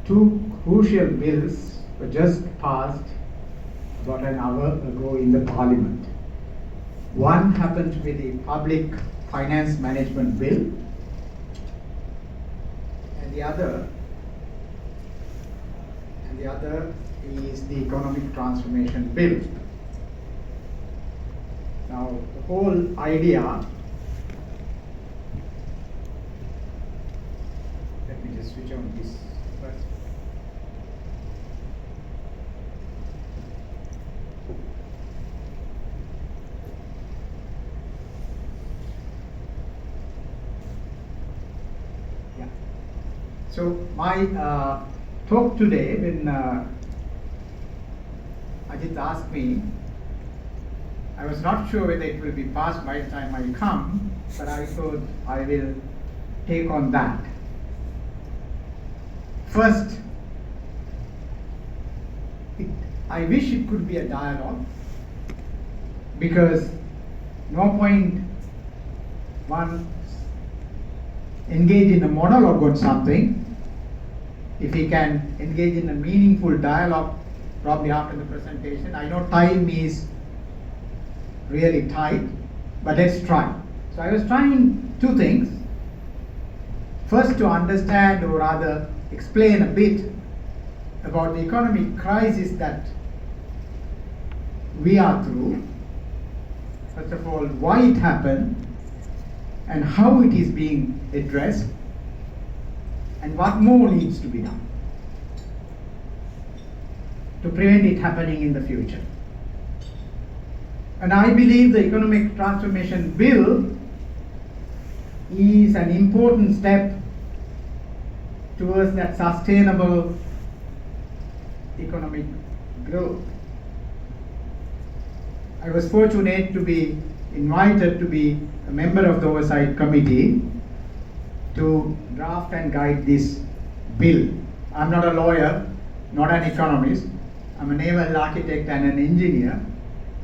two crucial bills were just passed about an hour ago in the Parliament. One happened to be the Public Finance Management Bill, and the other is the Economic Transformation Bill. Now, the whole idea, let me just switch on this first. Yeah. So my talk today, when Ajit asked me, I was not sure whether it will be passed by the time I come, but I thought I will take on that. First, I wish it could be a dialogue, because no point one engage in a monologue on something if he can engage in a meaningful dialogue probably after the presentation. I know time is really tight, but let's try. So I was trying two things. First, to understand, or rather explain a bit about the economic crisis that we are through. First of all, why it happened and how it is being addressed, and what more needs to be done to prevent it happening in the future. And I believe the Economic Transformation Bill is an important step towards that sustainable economic growth. I was fortunate to be invited to be a member of the Oversight Committee to draft and guide this bill. I'm not a lawyer, not an economist. I'm a naval architect and an engineer.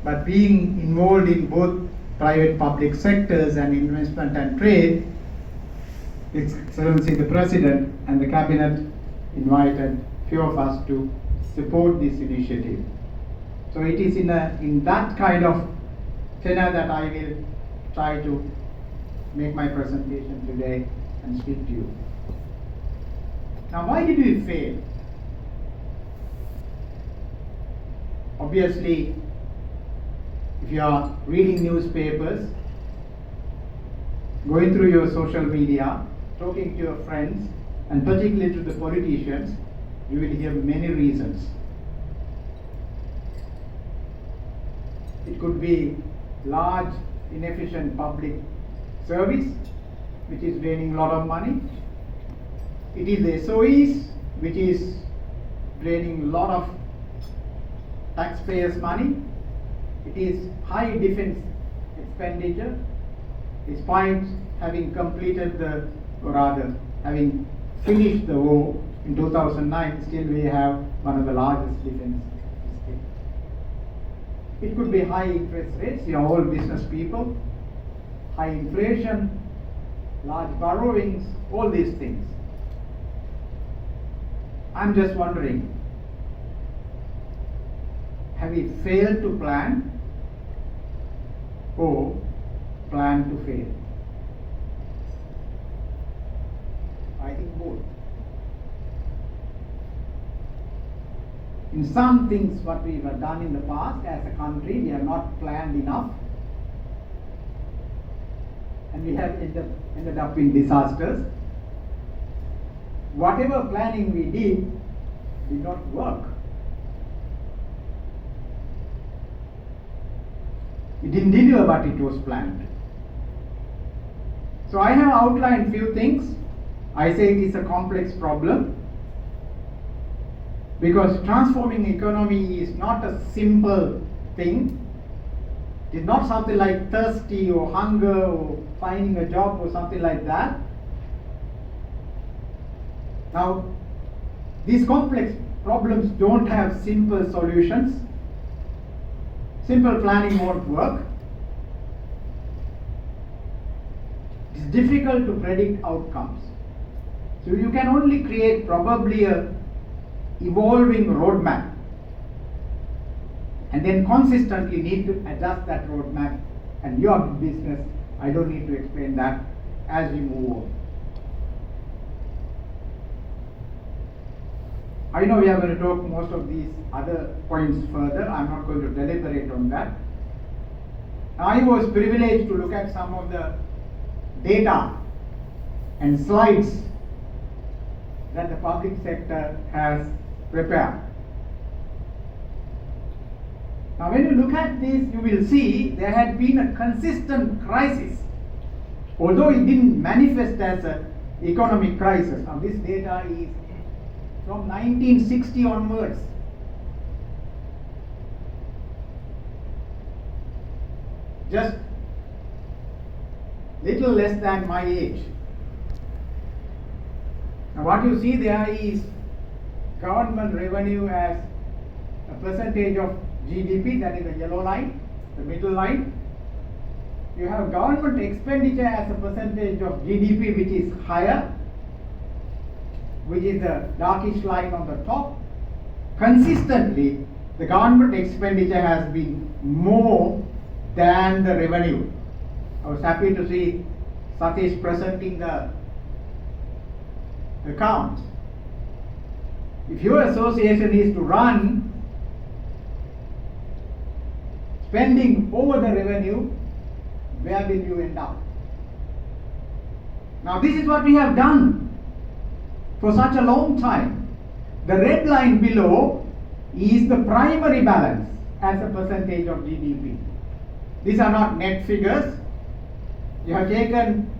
But being involved in both private public sectors and investment and trade, His Excellency the President and the Cabinet invited few of us to support this initiative. So it is in that kind of tenor that I will try to make my presentation today and speak to you. Now, why did we fail? Obviously, if you are reading newspapers, going through your social media, talking to your friends, and particularly to the politicians, you will hear many reasons. It could be large, inefficient public service, which is draining a lot of money. It is the SOEs, which is draining a lot of taxpayers' money. It is high defense expenditure, despite having completed having finished the war in 2009, still we have one of the largest defense systems. It could be high interest rates, you are all business people, high inflation, large borrowings, all these things. I'm just wondering, have we failed to plan or plan to fail? I think both. In some things what we have done in the past as a country, we have not planned enough, and we have ended up in disasters. Whatever planning we did not work. It didn't deliver what it was planned. So I have outlined few things. I say it is a complex problem, because transforming economy is not a simple thing. It is not something like thirsty or hunger or finding a job or something like that. Now, these complex problems don't have simple solutions. Simple planning won't work. It is difficult to predict outcomes. So you can only create probably a evolving roadmap, and then consistently need to adjust that roadmap. And your business, I don't need to explain that as we move on. I know we are going to talk most of these other points further. I'm not going to deliberate on that. I was privileged to look at some of the data and slides that the public sector has prepared. Now when you look at this, you will see there had been a consistent crisis, although it didn't manifest as an economic crisis. Now this data is from 1960 onwards. Just little less than my age. Now what you see there is government revenue as a percentage of GDP, that is the yellow line, the middle line. You have government expenditure as a percentage of GDP, which is higher, which is the darkish line on the top. Consistently, the government expenditure has been more than the revenue. I was happy to see Satish presenting the account. If your association is to run spending over the revenue, where will you end up? Now this is what we have done for such a long time. The red line below is the primary balance as a percentage of GDP. These are not net figures. You have taken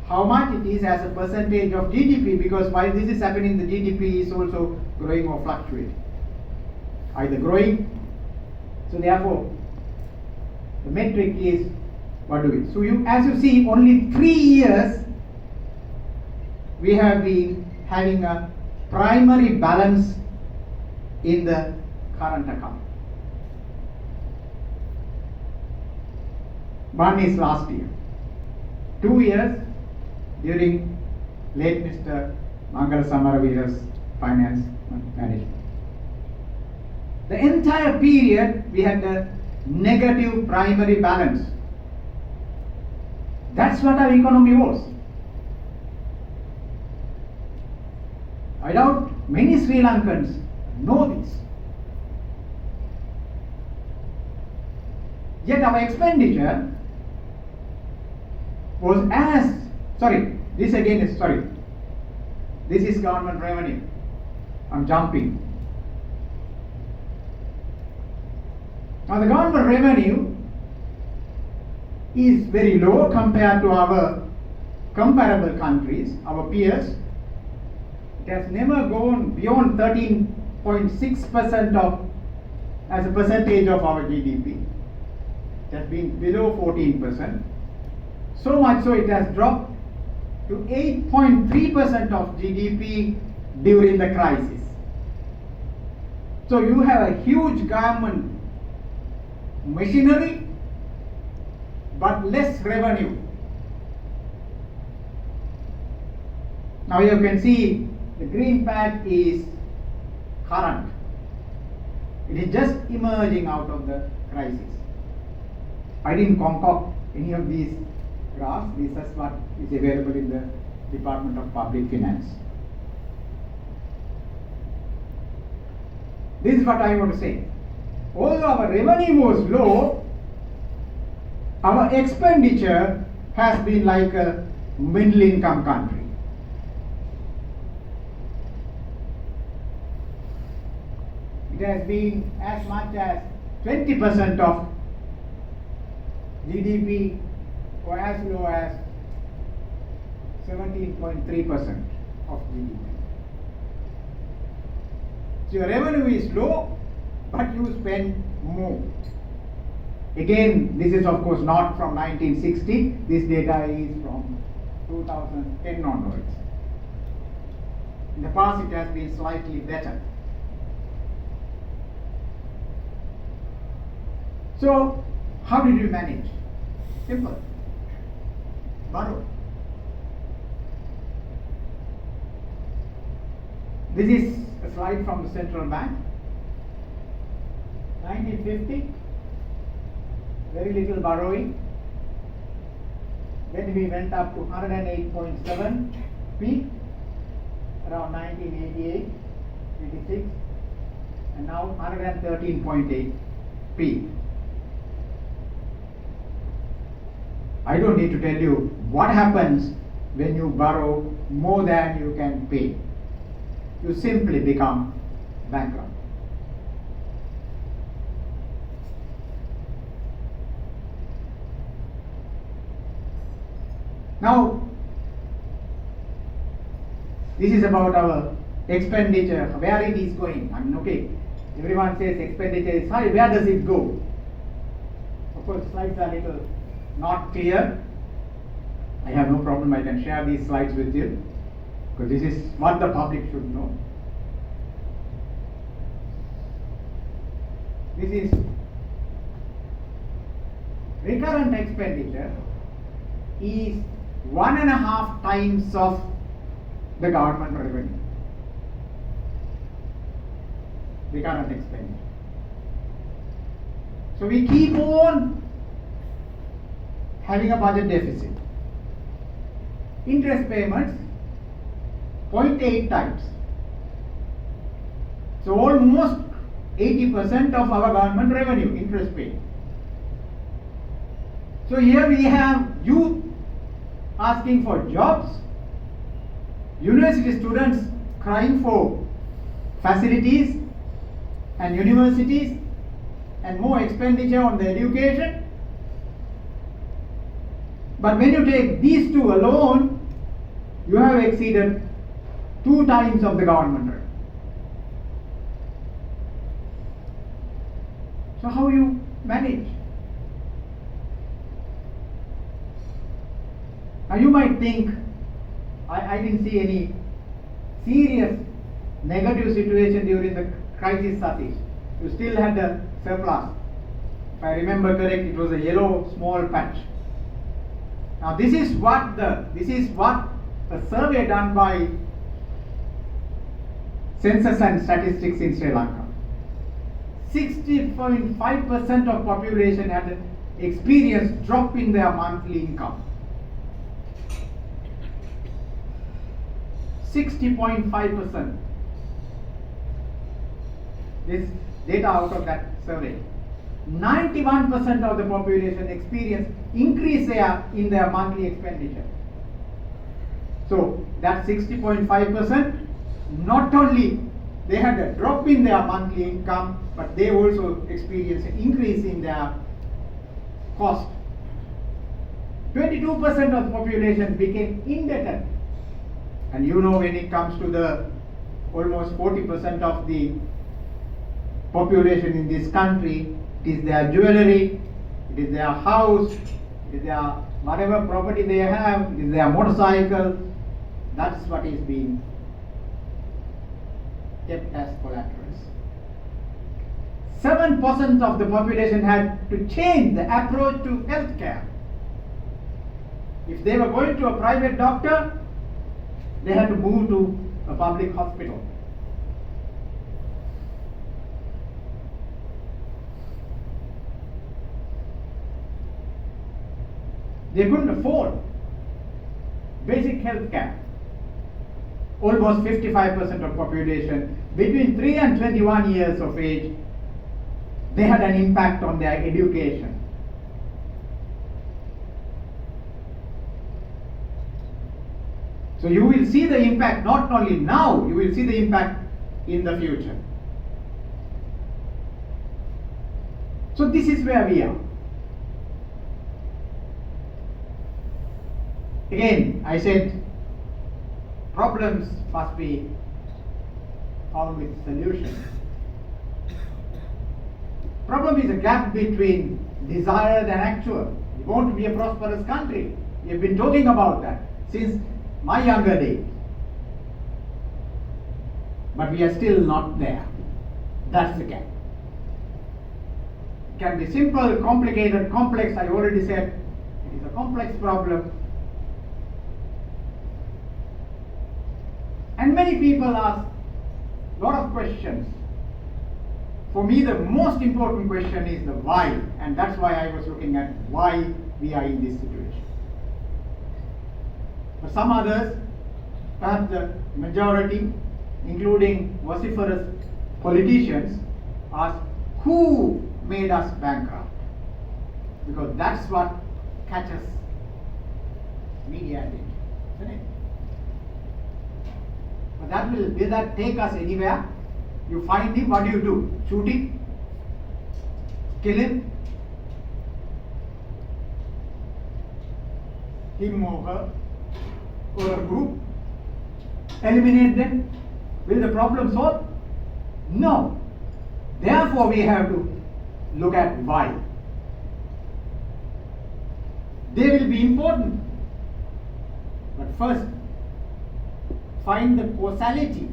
how much it is as a percentage of GDP, because while this is happening, the GDP is also growing or fluctuating. Either growing, so therefore the metric is what do we? So as you see, only 3 years we have been having a primary balance in the current account. One is last year. 2 years during late Mr. Mangala Samaravira's finance management. The entire period we had a negative primary balance. That's what our economy was. I doubt many Sri Lankans know this. Yet our expenditure was this is government revenue. I'm jumping. Now the government revenue is very low compared to our comparable countries, our peers. It has never gone beyond 13.6% as a percentage of our GDP. It has been below 14%. So much so it has dropped to 8.3% of GDP during the crisis. So you have a huge government machinery but less revenue. Now you can see the green patch is current. It is just emerging out of the crisis. I didn't concoct any of these graphs. This is what is available in the Department of Public Finance. This is what I want to say. Although our revenue was low, our expenditure has been like a middle income country. It has been as much as 20% of GDP or as low as 17.3% of GDP. So your revenue is low, but you spend more. Again, this is of course not from 1960. This data is from 2010 onwards. In the past, it has been slightly better. So, how did you manage? Simple. Borrow. This is a a slide from the central bank. 1950, very little borrowing. Then we went up to 108.7 peak around 1988, 86, and now 113.8 peak. I don't need to tell you what happens when you borrow more than you can pay. You simply become bankrupt. Now, this is about our expenditure, where it is going. I mean, okay, everyone says expenditure is high, where does it go? Of course, slides are a little not clear. I have no problem, I can share these slides with you, because this is what the public should know. This is recurrent expenditure is 1.5 times of the government revenue. Recurrent expenditure. So we keep on having a budget deficit. Interest payments 0.8 times. So almost 80% of our government revenue interest paid. So here we have youth asking for jobs, university students crying for facilities and universities and more expenditure on the education. But when you take these two alone, you have exceeded 2 times of the government rate. So how you manage? Now you might think, I didn't see any serious negative situation during the crisis, Satish. You still had the surplus. If I remember correct, it was a yellow small patch. Now this is what a survey done by Census and Statistics in Sri Lanka. 60.5% of population had experienced drop in their monthly income. 60.5%. This data out of that survey. 91% of the population experienced increase in their monthly expenditure. So that 60.5%, not only they had a drop in their monthly income, but they also experienced an increase in their cost. 22% of the population became indebted. And you know, when it comes to the almost 40% of the population in this country, it is their jewelry, it is their house, it is their whatever property they have, it is their motorcycle. That's what is being kept as collaterals. 7% of the population had to change the approach to healthcare. If they were going to a private doctor, they had to move to a public hospital. They couldn't afford basic health care. Almost 55% of population between 3 and 21 years of age, they had an impact on their education. So you will see the impact not only now, you will see the impact in the future. So this is where we are. Again, I said problems must be found with solutions. Problem is a gap between desired and actual. We want to be a prosperous country. We have been talking about that since my younger days. But we are still not there. That's the gap. It can be simple, complicated, complex. I already said it is a complex problem. And many people ask, lot of questions. For me, the most important question is the why, and that's why I was looking at why we are in this situation. For some others, perhaps the majority, including vociferous politicians, ask who made us bankrupt? Because that's what catches media attention, isn't it? But will that take us anywhere? You find him, what do? Shoot him? Kill him? Him or her? Or a group? Eliminate them? Will the problem solve? No. Therefore, we have to look at why. They will be important. But first, find the causality.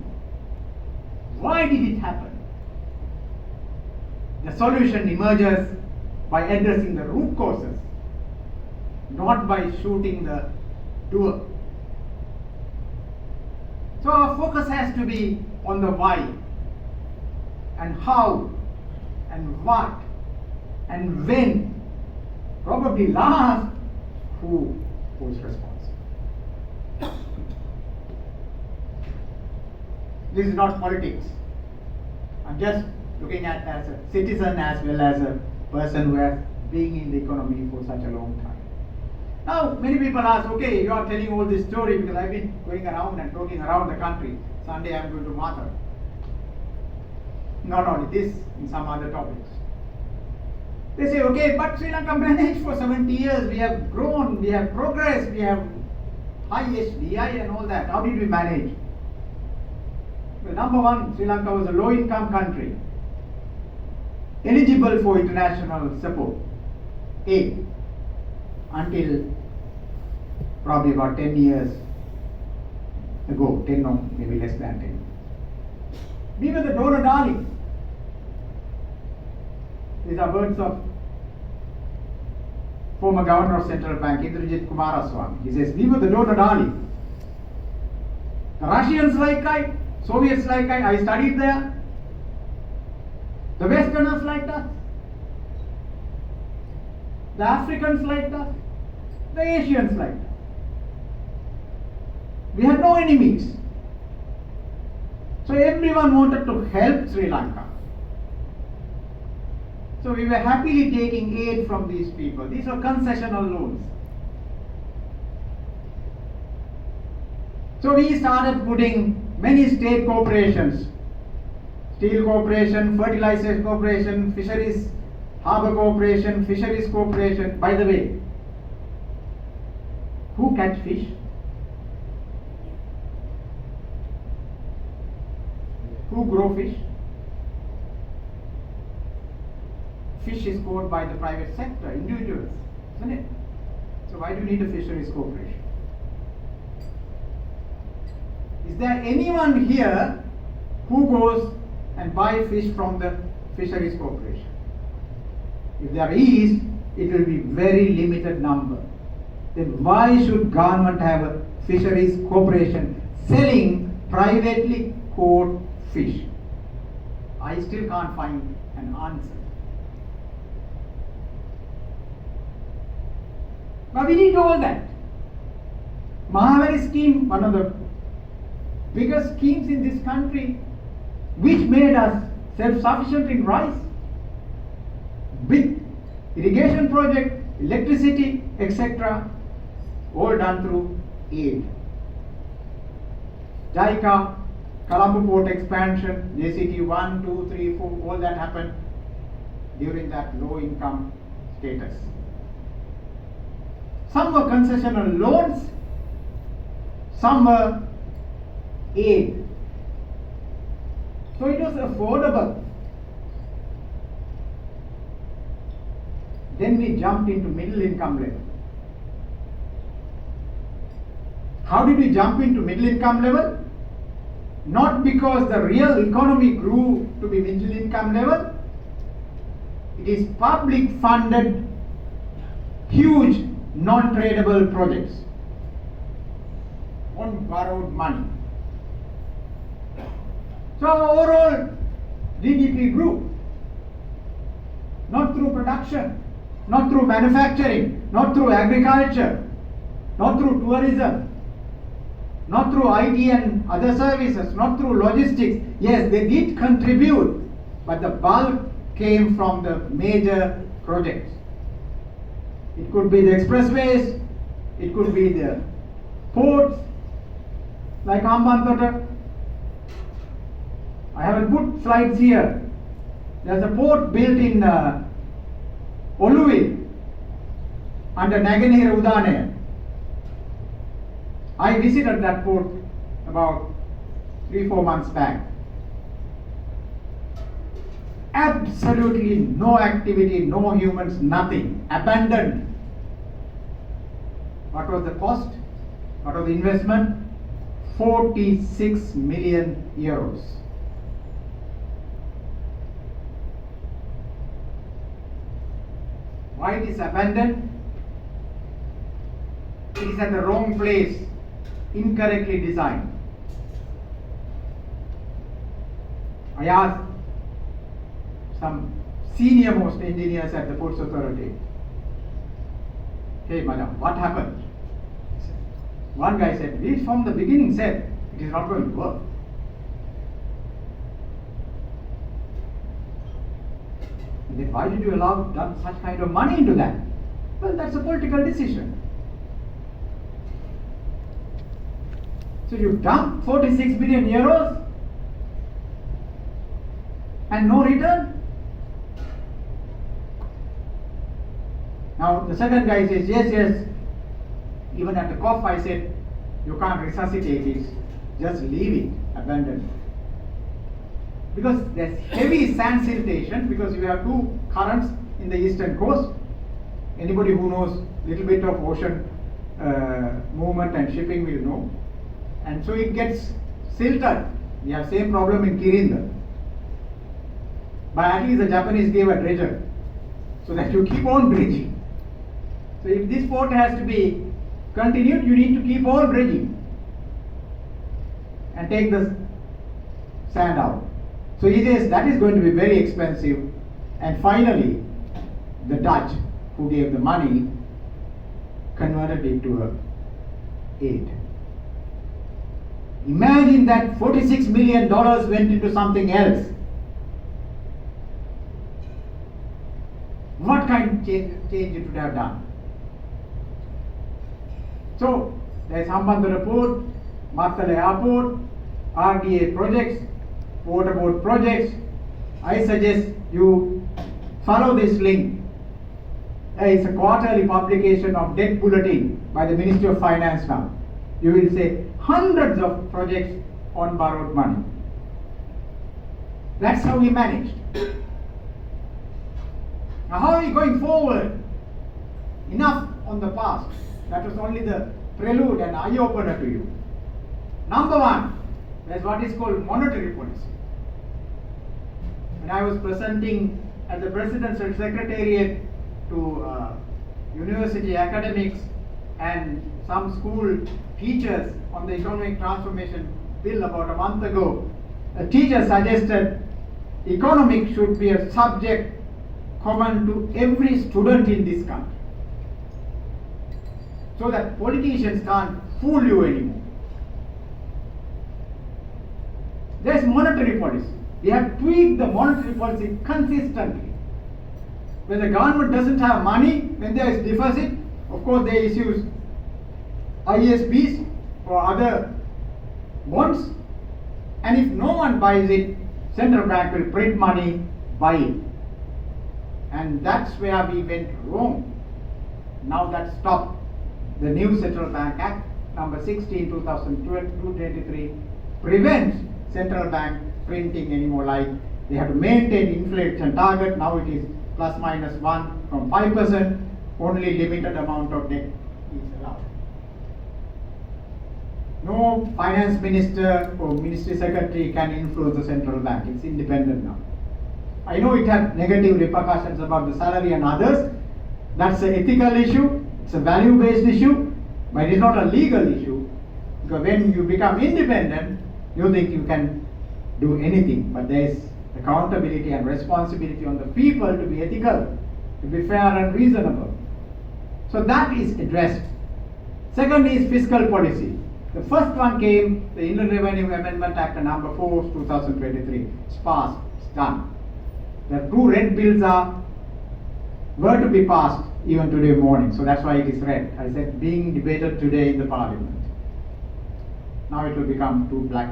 Why did it happen? The solution emerges by addressing the root causes, not by shooting the doer. So our focus has to be on the why, and how, and what, and when. Probably last, who was responsible. This is not politics. I'm just looking at as a citizen as well as a person who has been in the economy for such a long time. Now, many people ask, okay, you are telling all this story because I've been going around and talking around the country. Sunday I'm going to Mata. Not only this, in some other topics. They say, okay, but Sri Lanka managed for 70 years. We have grown, we have progressed, we have high HDI and all that. How did we manage? Well, number one, Sri Lanka was a low-income country, eligible for international support, aid, until probably about 10 years ago, 10 or maybe less than 10. We were the donor darling. These are words of former governor of Central Bank, Indrajit Kumaraswamy. He says, we were the donor darling. The Russians like I, Soviets like I studied there. The Westerners liked us. The Africans liked us. The Asians liked us. We had no enemies. So everyone wanted to help Sri Lanka. So we were happily taking aid from these people. These were concessional loans. So we started putting many state corporations, Steel Corporation, Fertilizers Corporation, Fisheries, Harbour Corporation, Fisheries Corporation. By the way, who catch fish? Who grow fish? Fish is caught by the private sector, individuals, isn't it? So why do you need a fisheries corporation? Is there anyone here who goes and buy fish from the fisheries corporation? If there is, it will be very limited number. Then why should government have a fisheries corporation selling privately caught fish? I still can't find an answer. But we need all that. Mahavari scheme, one of the biggest schemes in this country, which made us self-sufficient in rice, big irrigation project, electricity, etc., all done through aid. JICA, Colombo Port expansion, JCT 1, 2, 3, 4, all that happened during that low income status. Some were concessional loans, some were aid. So it was affordable. Then we jumped into middle income level. How did we jump into middle income level? Not because the real economy grew to be middle income level. It is public funded, huge non-tradable projects on borrowed money. So our overall GDP grew. Not through production, not through manufacturing, not through agriculture, not through tourism, not through IT and other services, not through logistics. Yes, they did contribute, but the bulk came from the major projects. It could be the expressways, it could be the ports, like Hambantota. I haven't put slides here. There's a port built in Oluwil under Naganihira Udanaya. I visited that port about 3-4 months back. Absolutely no activity, no humans, nothing. Abandoned. What was the cost? What was the investment? 46 million euros. Why it is abandoned? It is at the wrong place, incorrectly designed. I asked some senior most engineers at the Ports Authority, hey madam, what happened? One guy said, we from the beginning said it is not going to work. And then why did you allow dump such kind of money into that? Well, that's a political decision. So you dump 46 billion euros and no return? Now the second guy says, yes. Even at the cough I said, you can't resuscitate it, just leave it, abandon it. Because there's heavy sand siltation, because you have two currents in the eastern coast. Anybody who knows little bit of ocean movement and shipping will know. And so it gets silted. We have same problem in Kirinda. But at least the Japanese gave a dredger, so that you keep on dredging. So if this port has to be continued, you need to keep on dredging and take the sand out. So he says that is going to be very expensive. And finally, the Dutch, who gave the money, converted it to a aid. Imagine that $46 million went into something else. What kind of change it would have done? So, there is Hambantota Port, Mangala Airport, RDA projects, waterboard projects. I suggest you follow this link. It's a quarterly publication of debt bulletin by the Ministry of Finance now. You will see hundreds of projects on borrowed money. That's how we managed. Now how are we going forward? Enough on the past. That was only the prelude and eye-opener to you. Number one, there's what is called monetary policy. When I was presenting at the Presidential Secretariat to university academics and some school teachers on the economic transformation bill about a month ago, a teacher suggested economics should be a subject common to every student in this country, so that politicians can't fool you anymore. There's monetary policy. We have tweaked the monetary policy consistently. When the government doesn't have money, when there is deficit, of course they issue ISBs or other bonds, and if no one buys it, central bank will print money, buy it. And that's where we went wrong. Now that's stopped. The new Central Bank Act number 16, 2023 prevents central bank printing anymore. Like they have to maintain inflation target. Now it is plus minus 1 from 5%. Only limited amount of debt is allowed. No finance minister or ministry secretary can influence the central bank. It's independent now. I know it had negative repercussions about the salary and others. That's an ethical issue. It's a value-based issue, but it's not a legal issue. Because when you become independent, you think you can do anything, but there is accountability and responsibility on the people to be ethical, to be fair and reasonable. So that is addressed. Second is fiscal policy. The first one came, the Inland Revenue Amendment Act number 4, 2023. It's passed, it's done. The two red bills were to be passed even today morning, so that's why it is red. I said being debated today in the parliament. Now it will become two black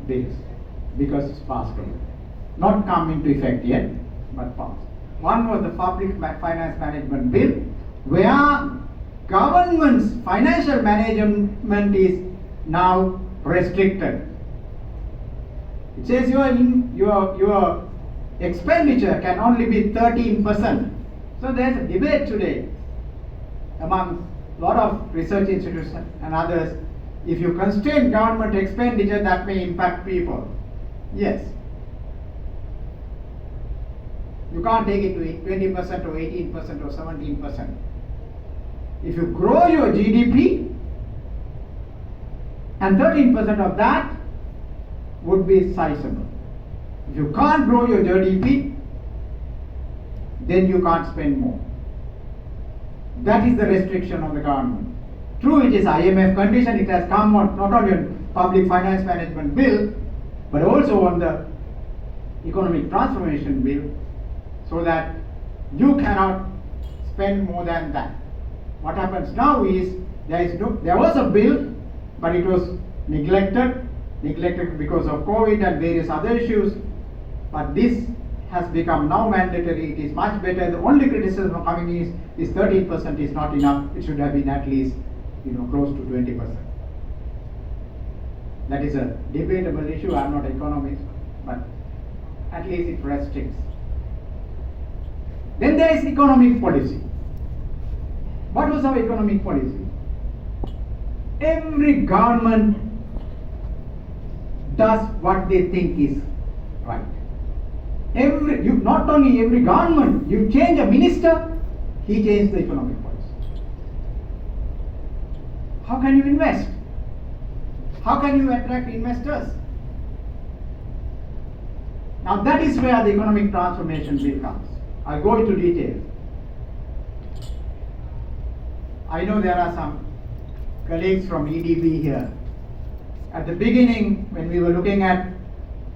bills because it's passed already. Not come into effect yet, but passed. One was the Public Finance Management Bill, where government's financial management is now restricted. It says your expenditure can only be 13%. So there's a debate today among a lot of research institutes and others. If you constrain government expenditure, that may impact people. Yes. You can't take it to 20% or 18% or 17%. If you grow your GDP, and 13% of that would be sizable. If you can't grow your GDP, then you can't spend more. That is the restriction of the government. True, it is IMF condition, it has come on not only on Public Finance Management Bill, but also on the Economic Transformation Bill, so that you cannot spend more than that. What happens now is, there was a bill, but it was neglected because of COVID and various other issues, but this has become now mandatory. It is much better. The only criticism coming is 13% is not enough. It should have been at least close to 20%. That is a debatable issue. I am not an economist, but at least it restricts. Then there is economic policy. What was our economic policy? Every government does what they think is right. Not only every government, you change a minister, he changed the economic policy. How can you invest? How can you attract investors? Now that is where the economic transformation bill comes. I'll go into detail. I know there are some colleagues from EDB here. At the beginning, when we were looking at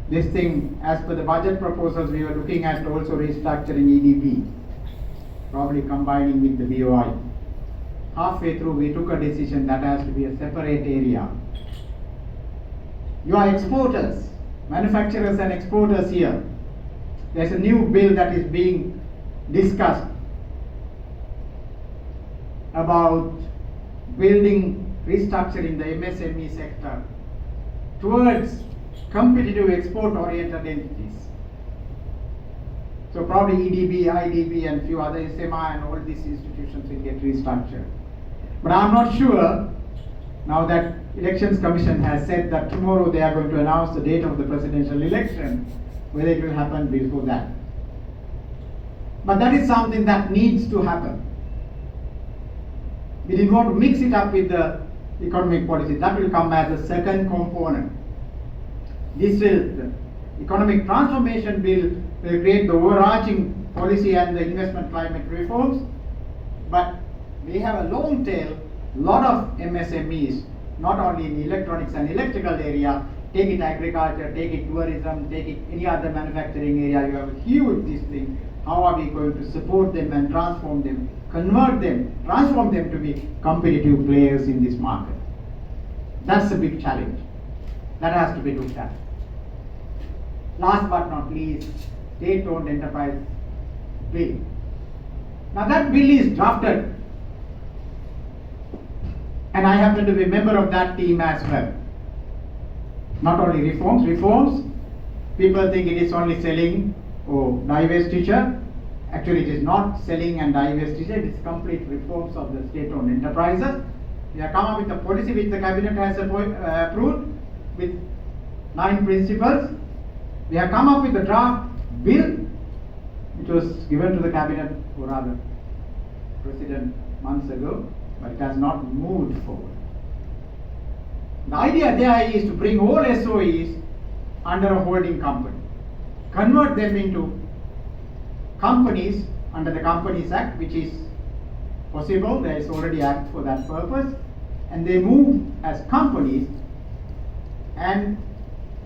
this thing, as per the budget proposals, we were looking at also restructuring EDB, probably combining with the BOI. Halfway through, we took a decision that has to be a separate area. You are exporters, manufacturers and exporters here. There's a new bill that is being discussed about restructuring the MSME sector towards competitive export-oriented entities. So probably EDB, IDB and few other SLEEMEA and all these institutions will get restructured. But I'm not sure, now that Elections Commission has said that tomorrow they are going to announce the date of the presidential election, whether it will happen before that. But that is something that needs to happen. We didn't want to mix it up with the economic policy. That will come as a second component. The economic transformation bill will create the overarching policy and the investment climate reforms, but we have a long tail, lot of MSMEs, not only in the electronics and electrical area, take it agriculture, take it tourism, take it any other manufacturing area. You have a huge this thing. How are we going to support them and transform them, convert them, transform them to be competitive players in this market? That's a big challenge. That has to be looked at. Last but not least, state-owned enterprise bill. Now that bill is drafted, and I happen to be a member of that team as well. Not only reforms, people think it is only selling or divestiture. Actually it is not selling and divestiture, it is complete reforms of the state-owned enterprises. We have come up with a policy which the cabinet has approved with 9 principles. We have come up with a draft bill which was given to the cabinet, or rather president, months ago, but it has not moved forward. The idea there is to bring all SOEs under a holding company, convert them into companies under the Companies Act, which is possible. There is already act for that purpose, and they move as companies and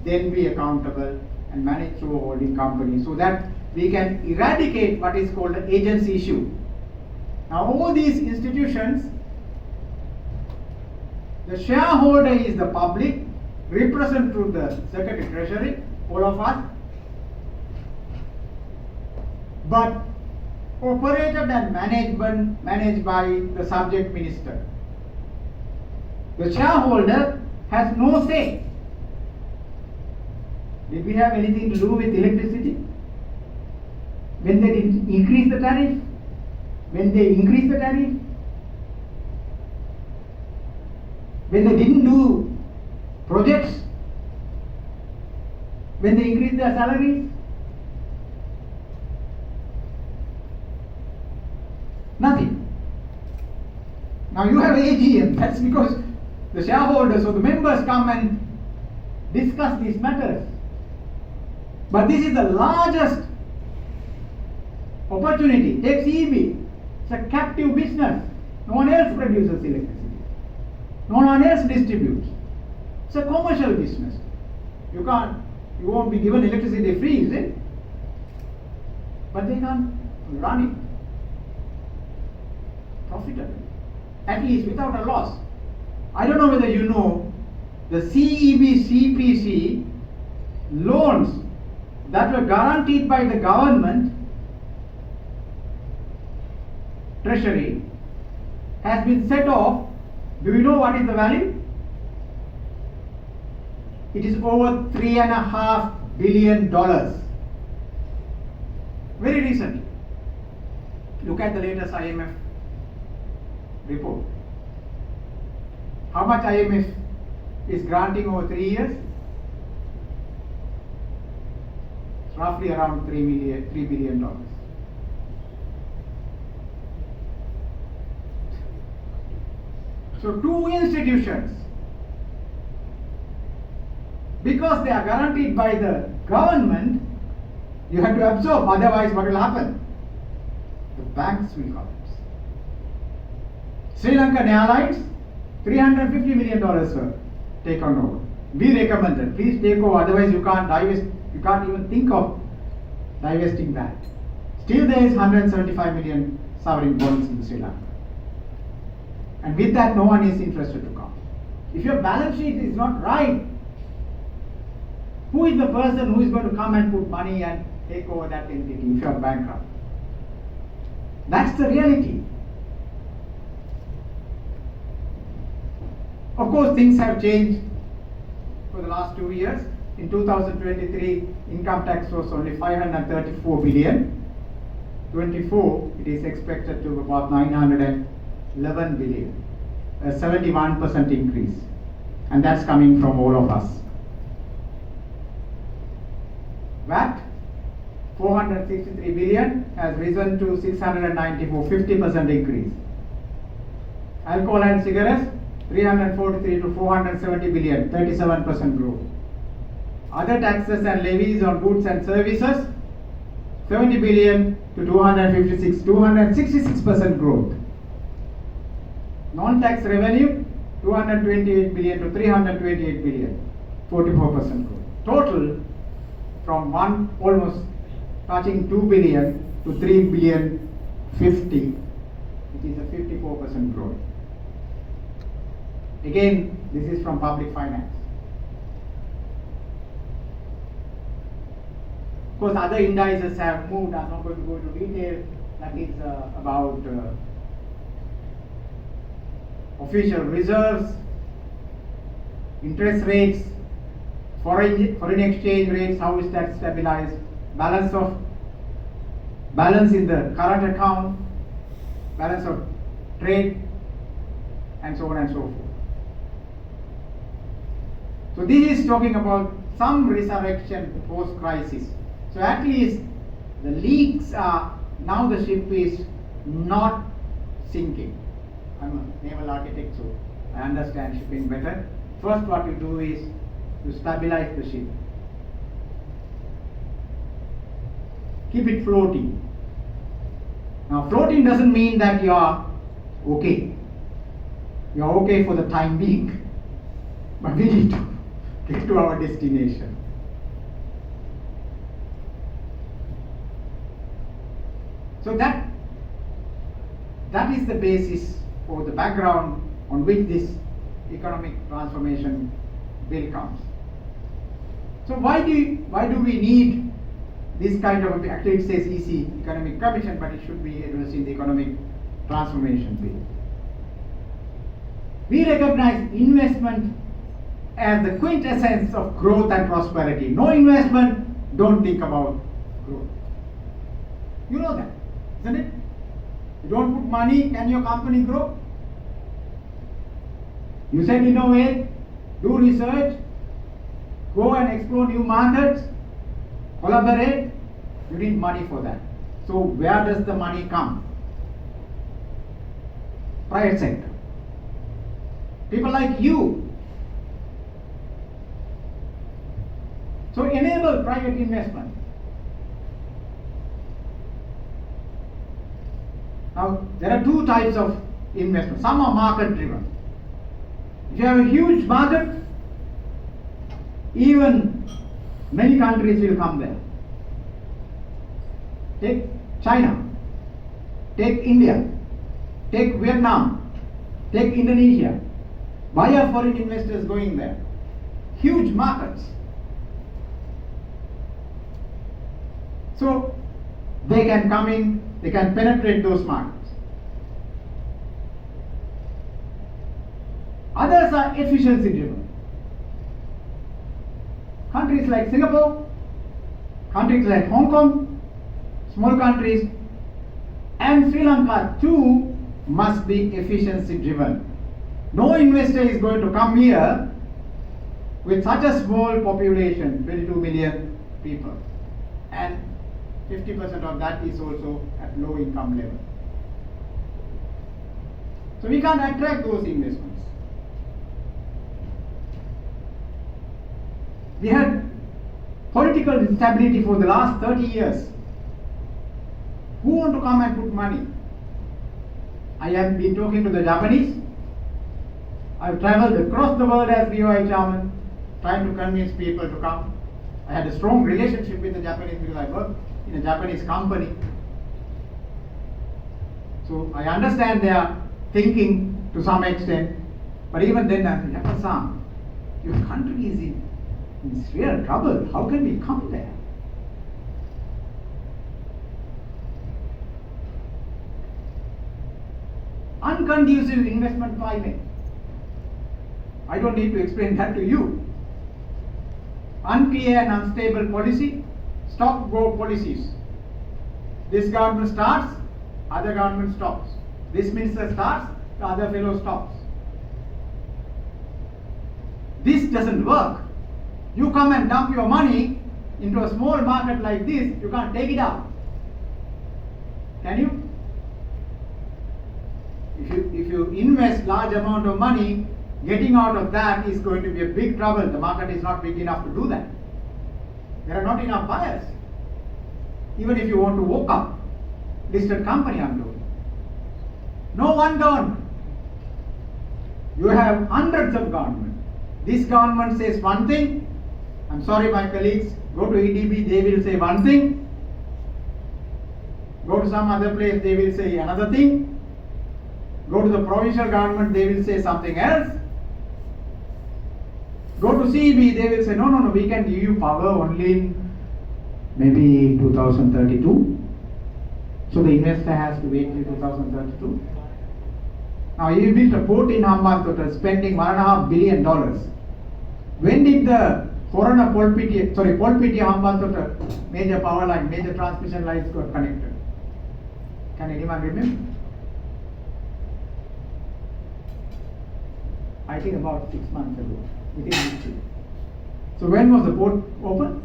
then be accountable and manage through a holding company, so that we can eradicate what is called the agency issue. Now all these institutions, the shareholder is the public, represented through the Secretary Treasury, all of us, but operated and managed by the subject minister. The shareholder has no say. Did we have anything to do with electricity? When they didn't increase the tariff? When they increased the tariff? When they didn't do projects? When they increased their salaries? Nothing. Now you have AGM. That's because the shareholders or the members come and discuss these matters. But this is the largest opportunity. Take CEB. It's a captive business. No one else produces electricity. No one else distributes. It's a commercial business. You won't be given electricity free, is it? But they can't run it profitably, at least without a loss. I don't know whether you know the CEB CPC loans that were guaranteed by the government, Treasury, has been set off. Do you know what is the value? It is over $3.5 billion. Very recently. Look at the latest IMF report. How much IMF is granting over 3 years? It's roughly around $3 billion. So two institutions, because they are guaranteed by the government, you have to absorb, otherwise what will happen? The banks will collapse. Sri Lankan Airlines, $350 million were taken over. We recommended, please take over, otherwise you can't divest, you can't even think of divesting that. Still there is 175 million sovereign bonds in Sri Lanka. And with that, no one is interested to come. If your balance sheet is not right, who is the person who is going to come and put money and take over that entity if you are bankrupt? That's the reality. Of course, things have changed for the last 2 years. In 2023, income tax was only 534 billion. 24, it is expected to be about 911 billion, a 71% increase, and that's coming from all of us. VAT, 463 billion has risen to 694, 50% increase. Alcohol and cigarettes, 343 to 470 billion, 37% growth. Other taxes and levies on goods and services, 70 billion to 256, 266% growth. Non-tax revenue, 228 billion to 328 billion, 44% growth. Total from almost touching 2 billion to 3 billion 50, which is a 54% growth. Again, this is from public finance. Of course, other indices have moved. I'm not going to go into detail. That is about official reserves, interest rates, foreign exchange rates, how is that stabilized, balance in the current account, balance of trade, and so on and so forth. So this is talking about some resurrection post-crisis. So at least the leaks are, now the ship is not sinking. I'm a naval architect, so I understand shipping better. first what you do is to stabilize the ship. Keep it floating. Now floating doesn't mean that you are okay. You are okay for the time being. But we need to get to our destination. So that is the basis or the background on which this economic transformation bill comes. So why do we need this kind of, actually it says EC, Economic Commission, but it should be addressed in the economic transformation bill. We recognize investment as the quintessence of growth and prosperity. No investment, don't think about growth. You know that, isn't it? You don't put money, can your company grow? You said innovate, do research, go and explore new markets, collaborate, you need money for that. So where does the money come? Private sector. People like you. So enable private investment. Now there are two types of investment. Some are market driven. If you have a huge market, even many countries will come there. Take China, take India, take Vietnam, take Indonesia. Why are foreign investors going there? Huge markets. So they can come in, they can penetrate those markets. Others are efficiency driven. Countries like Singapore, countries like Hong Kong, small countries, and Sri Lanka too must be efficiency driven. No investor is going to come here with such a small population, 22 million people, and 50% of that is also at low income level. So we can't attract those investments. We had political instability for the last 30 years. Who want to come and put money? I have been talking to the Japanese. I've traveled across the world as BOI chairman, trying to convince people to come. I had a strong relationship with the Japanese because I worked in a Japanese company. So I understand their thinking to some extent, but even then I said, Yapa-san, your country is in real trouble. How can we come there? Unconducive investment climate. I don't need to explain that to you. Unclear and unstable policy, stop-go policies. This government starts, other government stops. This minister starts, the other fellow stops. This doesn't work. You come and dump your money into a small market like this, you can't take it out. Can you? If you invest large amount of money, getting out of that is going to be a big trouble. The market is not big enough to do that. There are not enough buyers. Even if you want to walk up, listed company I'm doing. No one government. You have hundreds of government. This government says one thing. I'm sorry my colleagues, go to EDB, they will say one thing. Go to some other place, they will say another thing. Go to the provincial government, they will say something else. Go to CEB, they will say, no, we can give you power only in maybe 2032. So the investor has to wait till 2032. Now you built a port in Hambantota spending $1.5 billion. When did the Corona Polpiti Hambantota major power line, major transmission lines got connected? Can anyone remember? I think about 6 months ago, within this year. So when was the port open?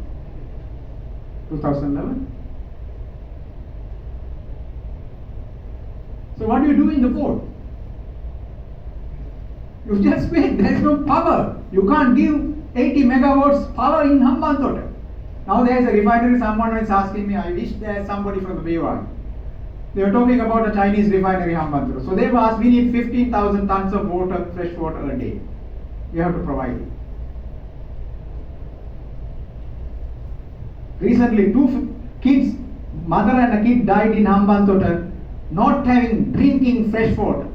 2011. So what do you do in the port? You just wait, there is no power. You can't give 80 megawatts power in Hambantota. Now there is a refinery, someone is asking me, I wish there is somebody from the BOI. They were talking about a Chinese refinery Hambantota. So they've asked, we need 15,000 tons of water, fresh water a day. We have to provide it. Recently, two kids, mother and a kid died in Hambantota, not having drinking fresh water.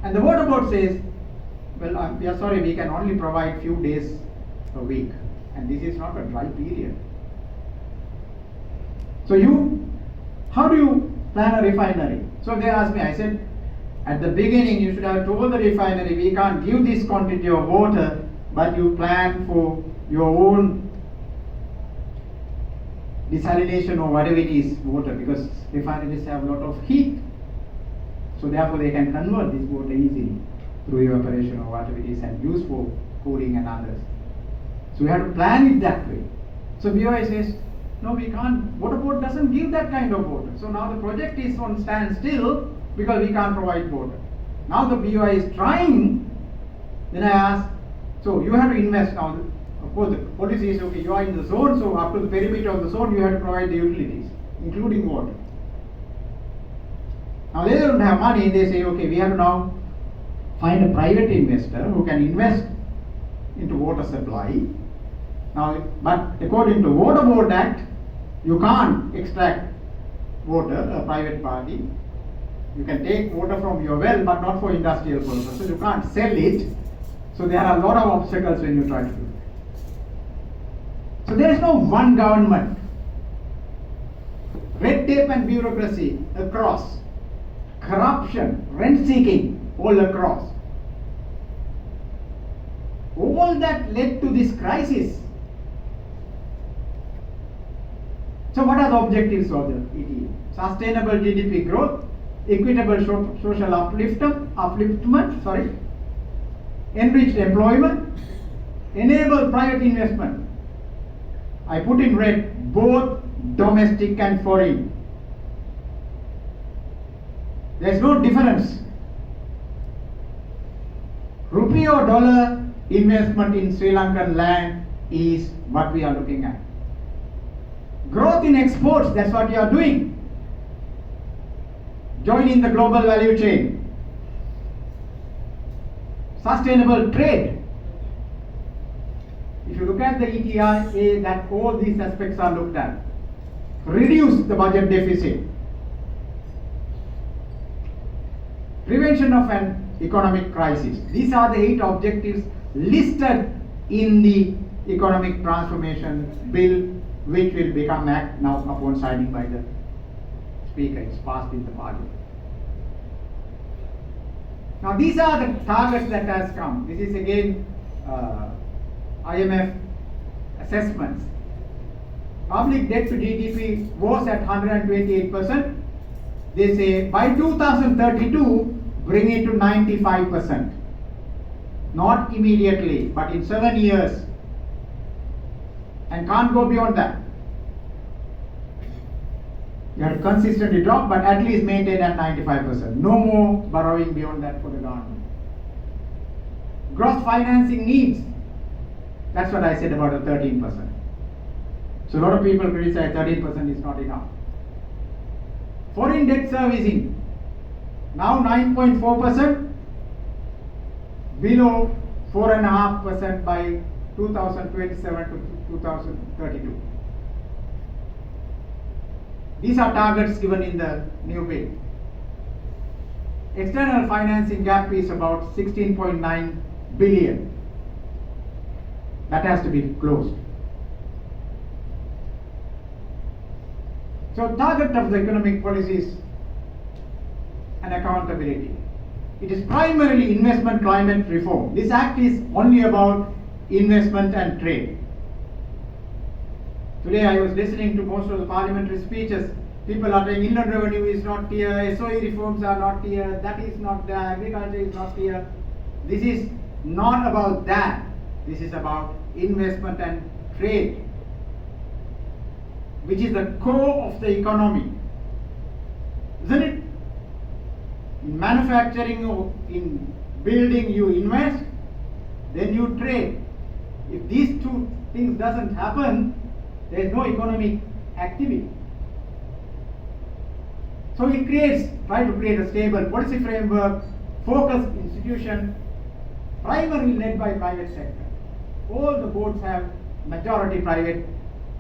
And the water board says, well, we are sorry, we can only provide few days a week. And this is not a dry period. So how do you plan a refinery? So they asked me, I said, at the beginning you should have told the refinery, we can't give this quantity of water, but you plan for your own desalination or whatever it is, water, because refineries have a lot of heat. So therefore they can convert this water easily through evaporation or whatever it is and use for cooling and others. So we have to plan it that way. So BOI says, no, we can't, water board doesn't give that kind of water. So now the project is on standstill because we can't provide water. Now the BOI is trying. Then I ask, so you have to invest now. Of course the policy is, okay, you are in the zone, so up to the perimeter of the zone you have to provide the utilities, including water. Now they don't have money, they say, okay, we have to now find a private investor who can invest into water supply. Now, but according to Water Board Act, you can't extract water, a private party. You can take water from your well, but not for industrial purposes. So you can't sell it. So there are a lot of obstacles when you try to do it. So there is no one government. Red tape and bureaucracy across. Corruption, rent seeking all across. All that led to this crisis. So what are the objectives of the ETA? Sustainable GDP growth, equitable social upliftment, enriched employment, enable private investment. I put in red both domestic and foreign. There is no difference. Rupee or dollar investment in Sri Lankan land is what we are looking at. Growth in exports, that's what you are doing. Joining the global value chain. Sustainable trade. If you look at the ETA, that all these aspects are looked at. Reduce the budget deficit. Prevention of an economic crisis. These are the 8 objectives listed in the economic transformation bill, which will become act now upon signing by the Speaker. It's passed in the Parliament. Now these are the targets that has come. This is again IMF assessments. Public debt to GDP was at 128%. They say by 2032, bring it to 95%. Not immediately, but in 7 years. And can't go beyond that. You have to consistently drop, but at least maintain at 95%. No more borrowing beyond that for the government. Gross financing needs. That's what I said about the 13%. So a lot of people criticize 13% is not enough. Foreign debt servicing. Now 9.4%, below 4.5% by 2027 to 2032. These are targets given in the new bill. External financing gap is about 16.9 billion. That has to be closed. So target of the economic policies and accountability. It is primarily investment climate reform. This act is only about investment and trade. Today I was listening to most of the parliamentary speeches. People are saying inland revenue is not here, SOE reforms are not here, that is not there, agriculture is not here. This is not about that. This is about investment and trade, which is the core of the economy. Isn't it? In manufacturing, in building you invest, then you trade. If these two things doesn't happen, there is no economic activity. So it try to create a stable policy framework, focused institution, primarily led by private sector. All the boards have majority private,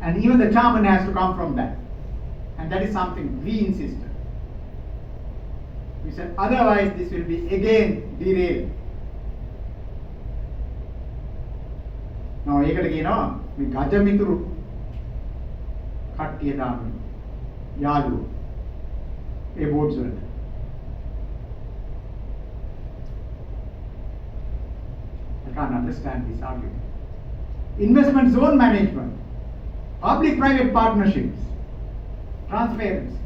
and even the chairman has to come from that. And that is something we insisted. We said otherwise this will be again derailed. Now ඒකට කියනවා මේ ගජමිතුරු කට්ටිය දාන්න යාළුවෝ ඒ boards වලට. I can't understand this argument. Investment zone management, public-private partnerships, transparency,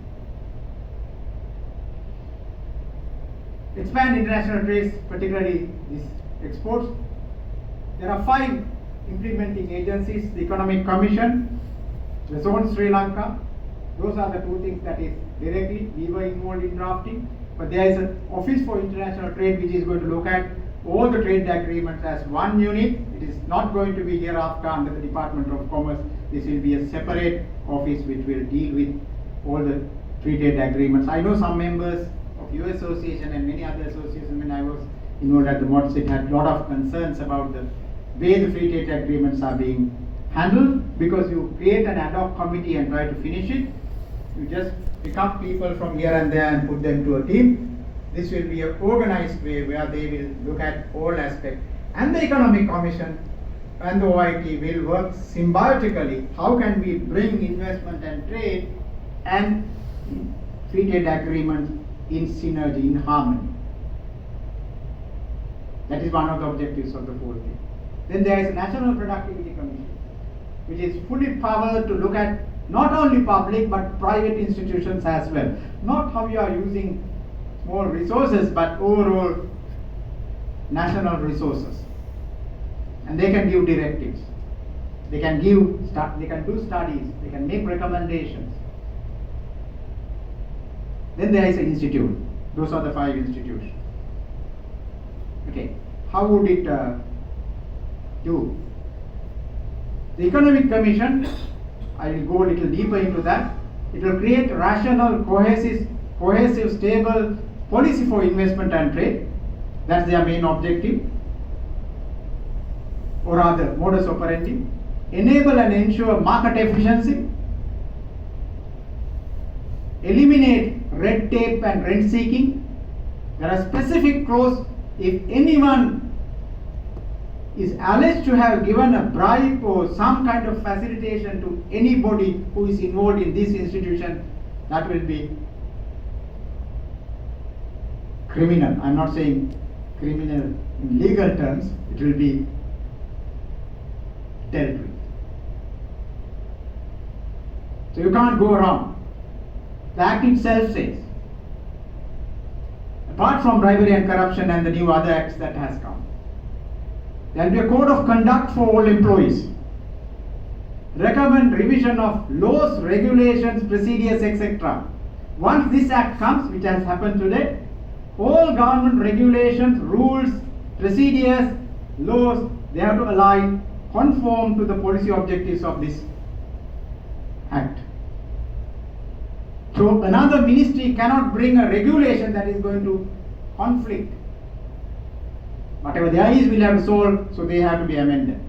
expand international trades, particularly these exports. There are 5 implementing agencies: the Economic Commission, the Zone Sri Lanka. Those are the 2 things that is directly we were involved in drafting. But there is an Office for International Trade which is going to look at all the trade agreements as one unit. It is not going to be hereafter under the Department of Commerce. This will be a separate office which will deal with all the free trade agreements. I know some members of your association and many other associations, when I was involved at the MOTSIT, had a lot of concerns about the way the free trade agreements are being handled, because you create an ad hoc committee and try to finish it. You just pick up people from here and there and put them to a team. This will be an organized way where they will look at all aspects. And the Economic Commission and the OIT will work symbiotically. How can we bring investment and trade and free trade agreements in synergy, in harmony? That is one of the objectives of the whole thing. Then there is a National Productivity Commission, which is fully powered to look at not only public but private institutions as well. Not how you are using small resources, but overall national resources. And they can give directives. They can do studies. They can make recommendations. Then there is an institute. Those are the 5 institutions. Okay, how would it do? The Economic Commission, I will go a little deeper into that. It will create rational, cohesive, stable policy for investment and trade. That's their main objective, or rather modus operandi. Enable and ensure market efficiency. Eliminate red tape and rent seeking. There are specific clauses. If anyone is alleged to have given a bribe or some kind of facilitation to anybody who is involved in this institution, that will be criminal. I'm not saying criminal in legal terms, it will be dealt with. So you can't go around. The Act itself says, apart from bribery and corruption and the new other acts that has come, there will be a code of conduct for all employees. Recommend revision of laws, regulations, procedures, etc. Once this act comes, which has happened today, all government regulations, rules, procedures, laws, they have to align, conform to the policy objectives of this act. So another ministry cannot bring a regulation that is going to conflict. Whatever there is, will have to solve, so they have to be amended.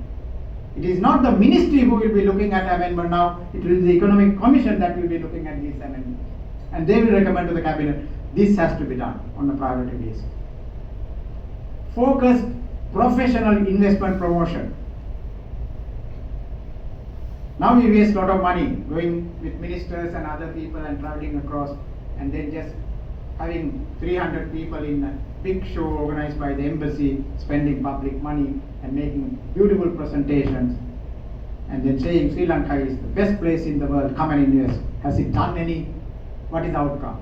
It is not the ministry who will be looking at amendment now, it will be the Economic Commission that will be looking at these amendments. And they will recommend to the cabinet, this has to be done on a priority basis. Focused professional investment promotion. Now we waste a lot of money going with ministers and other people and traveling across, and then just having 300 people in a big show organized by the embassy, spending public money and making beautiful presentations, and then saying Sri Lanka is the best place in the world, come and invest. Has it done any? What is the outcome?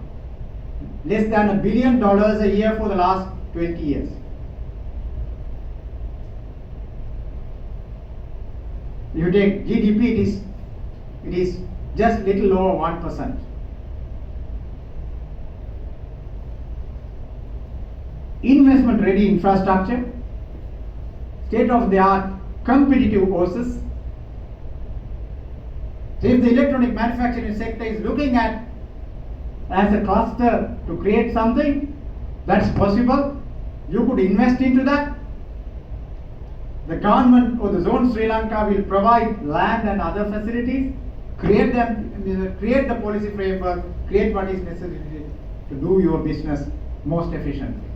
Less than $1 billion a year for the last 20 years. If you take GDP, it is just little over 1%. investment ready infrastructure, state of the art competitive horses. So if the electronic manufacturing sector is looking at as a cluster to create something, that's possible. You could invest into that. The government or the zone Sri Lanka will provide land and other facilities, create the policy framework, create what is necessary to do your business most efficiently.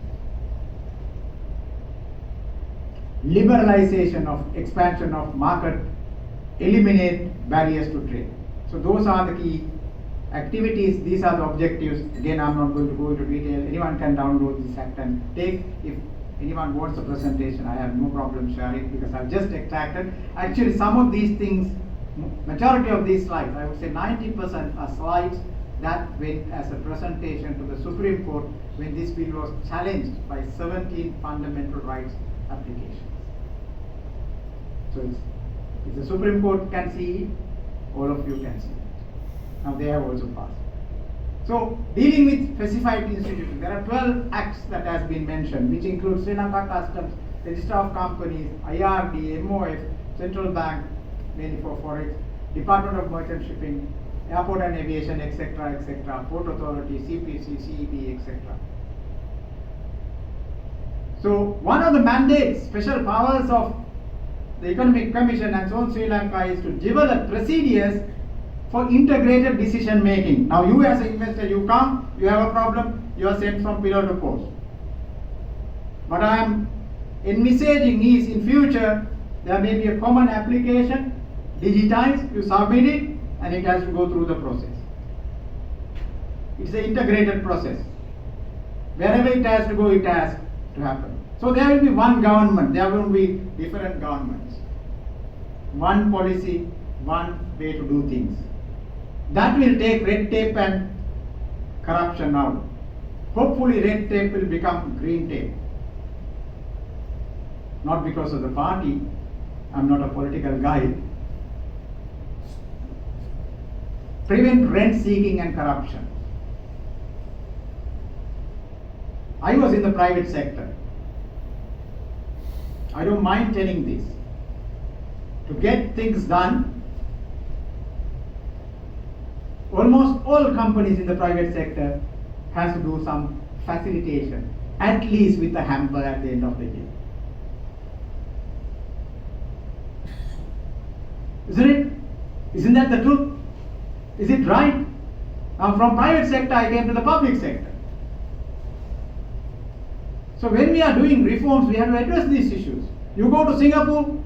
Liberalization of expansion of market, eliminate barriers to trade. So those are the key activities, these are the objectives. Again, I'm not going to go into detail. Anyone can download this act and take. If anyone wants a presentation, I have no problem sharing because I've just extracted. Actually, some of these things, majority of these slides, I would say 90% are slides that went as a presentation to the Supreme Court when this bill was challenged by 17 fundamental rights applications. So if the Supreme Court can see it, all of you can see it. Now they have also passed. So dealing with specified institutions, there are 12 acts that has been mentioned, which include Sri Lanka Customs, Register of Companies, IRD, MOF, Central Bank, mainly for Forex, Department of Merchant Shipping, Airport and Aviation, etc., etc., Port Authority, CPC, CEB, etc. So one of the mandates, special powers of the Economic Commission and so on Sri Lanka is to develop procedures for integrated decision making. Now you as an investor, you come, you have a problem, you are sent from pillar to post. What I am envisaging is in future, there may be a common application, digitized, you submit it, and it has to go through the process. It's an integrated process. Wherever it has to go, it has to happen. So there will be one government, there will be different governments. One policy, one way to do things. That will take red tape and corruption out. Hopefully red tape will become green tape. Not because of the party, I'm not a political guy. Prevent rent seeking and corruption. I was in the private sector. I don't mind telling this. To get things done, almost all companies in the private sector has to do some facilitation, at least with a hamper at the end of the day. Isn't it? Isn't that the truth? Is it right? Now from private sector I came to the public sector. So when we are doing reforms, we have to address these issues. You go to Singapore,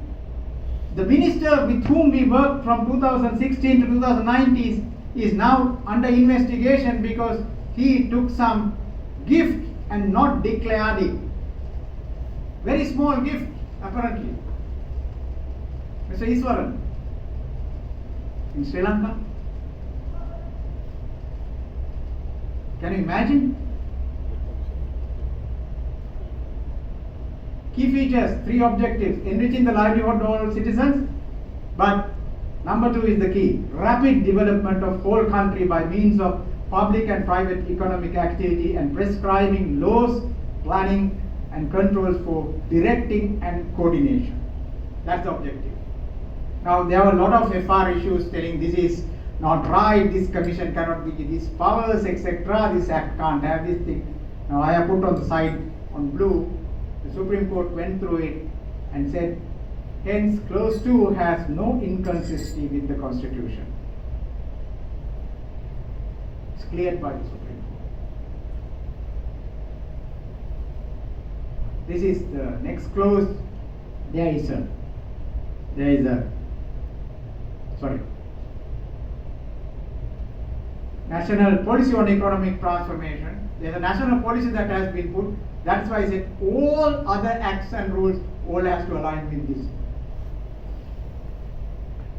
the minister with whom we worked from 2016 to 2019 is now under investigation because he took some gift and not declared it. Very small gift, apparently. Mr. Iswaran, in Sri Lanka. Can you imagine? Key features, 3 objectives: enriching the livelihood of all citizens, but number 2 is the key: rapid development of whole country by means of public and private economic activity and prescribing laws, planning and controls for directing and coordination. That's the objective. Now there are a lot of FR issues telling this is not right, this commission cannot be these powers, etc. This act can't have this thing. Now I have put on the side on blue. The Supreme Court went through it and said, hence clause 2 has no inconsistency with the Constitution. It's cleared by the Supreme Court. This is the next clause. There is a national policy on economic transformation. There's a national policy that has been put. That's why I said all other acts and rules all has to align with this.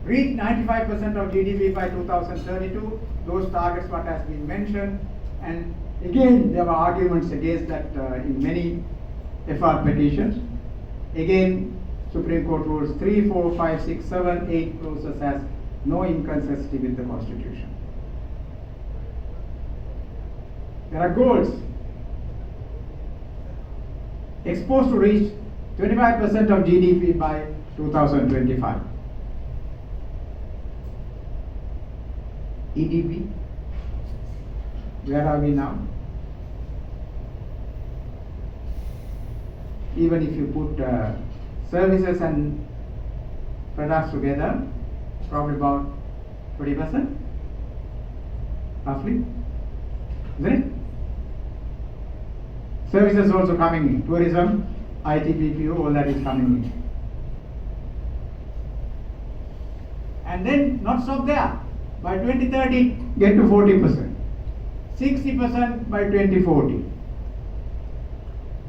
Reach 95% of GDP by 2032. Those targets what has been mentioned. And again, there were arguments against that in many FR petitions. Again, Supreme Court rules 3, 4, 5, 6, 7, 8 clauses has no inconsistency with the Constitution. There are goals. exposed to reach 25% of GDP by 2025. EDP, where are we now? Even if you put services and products together, probably about 20%, roughly, isn't it? Services also coming in, tourism, IT, BPO, all that is coming in. And then not stop there. By 2030, get to 40%, 60% by 2040.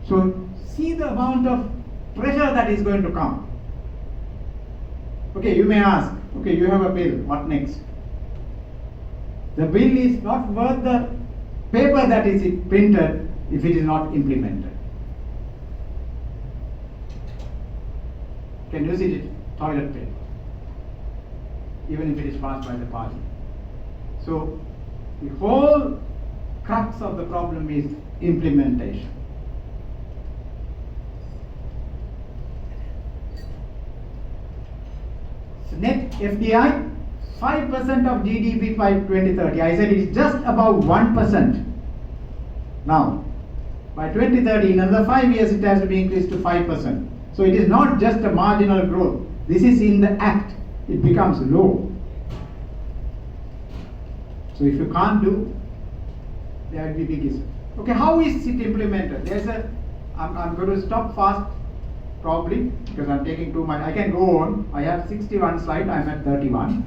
So see the amount of pressure that is going to come. Okay, you may ask, okay, you have a bill, what next? The bill is not worth the paper that is printed if it is not implemented. Can you see it? Toilet paper, even if it is passed by the party. So the whole crux of the problem is implementation. So net FDI, 5% of GDP by 2030. I said it is just about 1%. Now, by 2030, in another 5 years, it has to be increased to 5%. So it is not just a marginal growth. This is in the act. It becomes law. So if you can't do, there will be big issues. Okay, how is it implemented? I'm going to stop fast, probably, because I'm taking too much. I can go on. I have 61 slides. I'm at 31.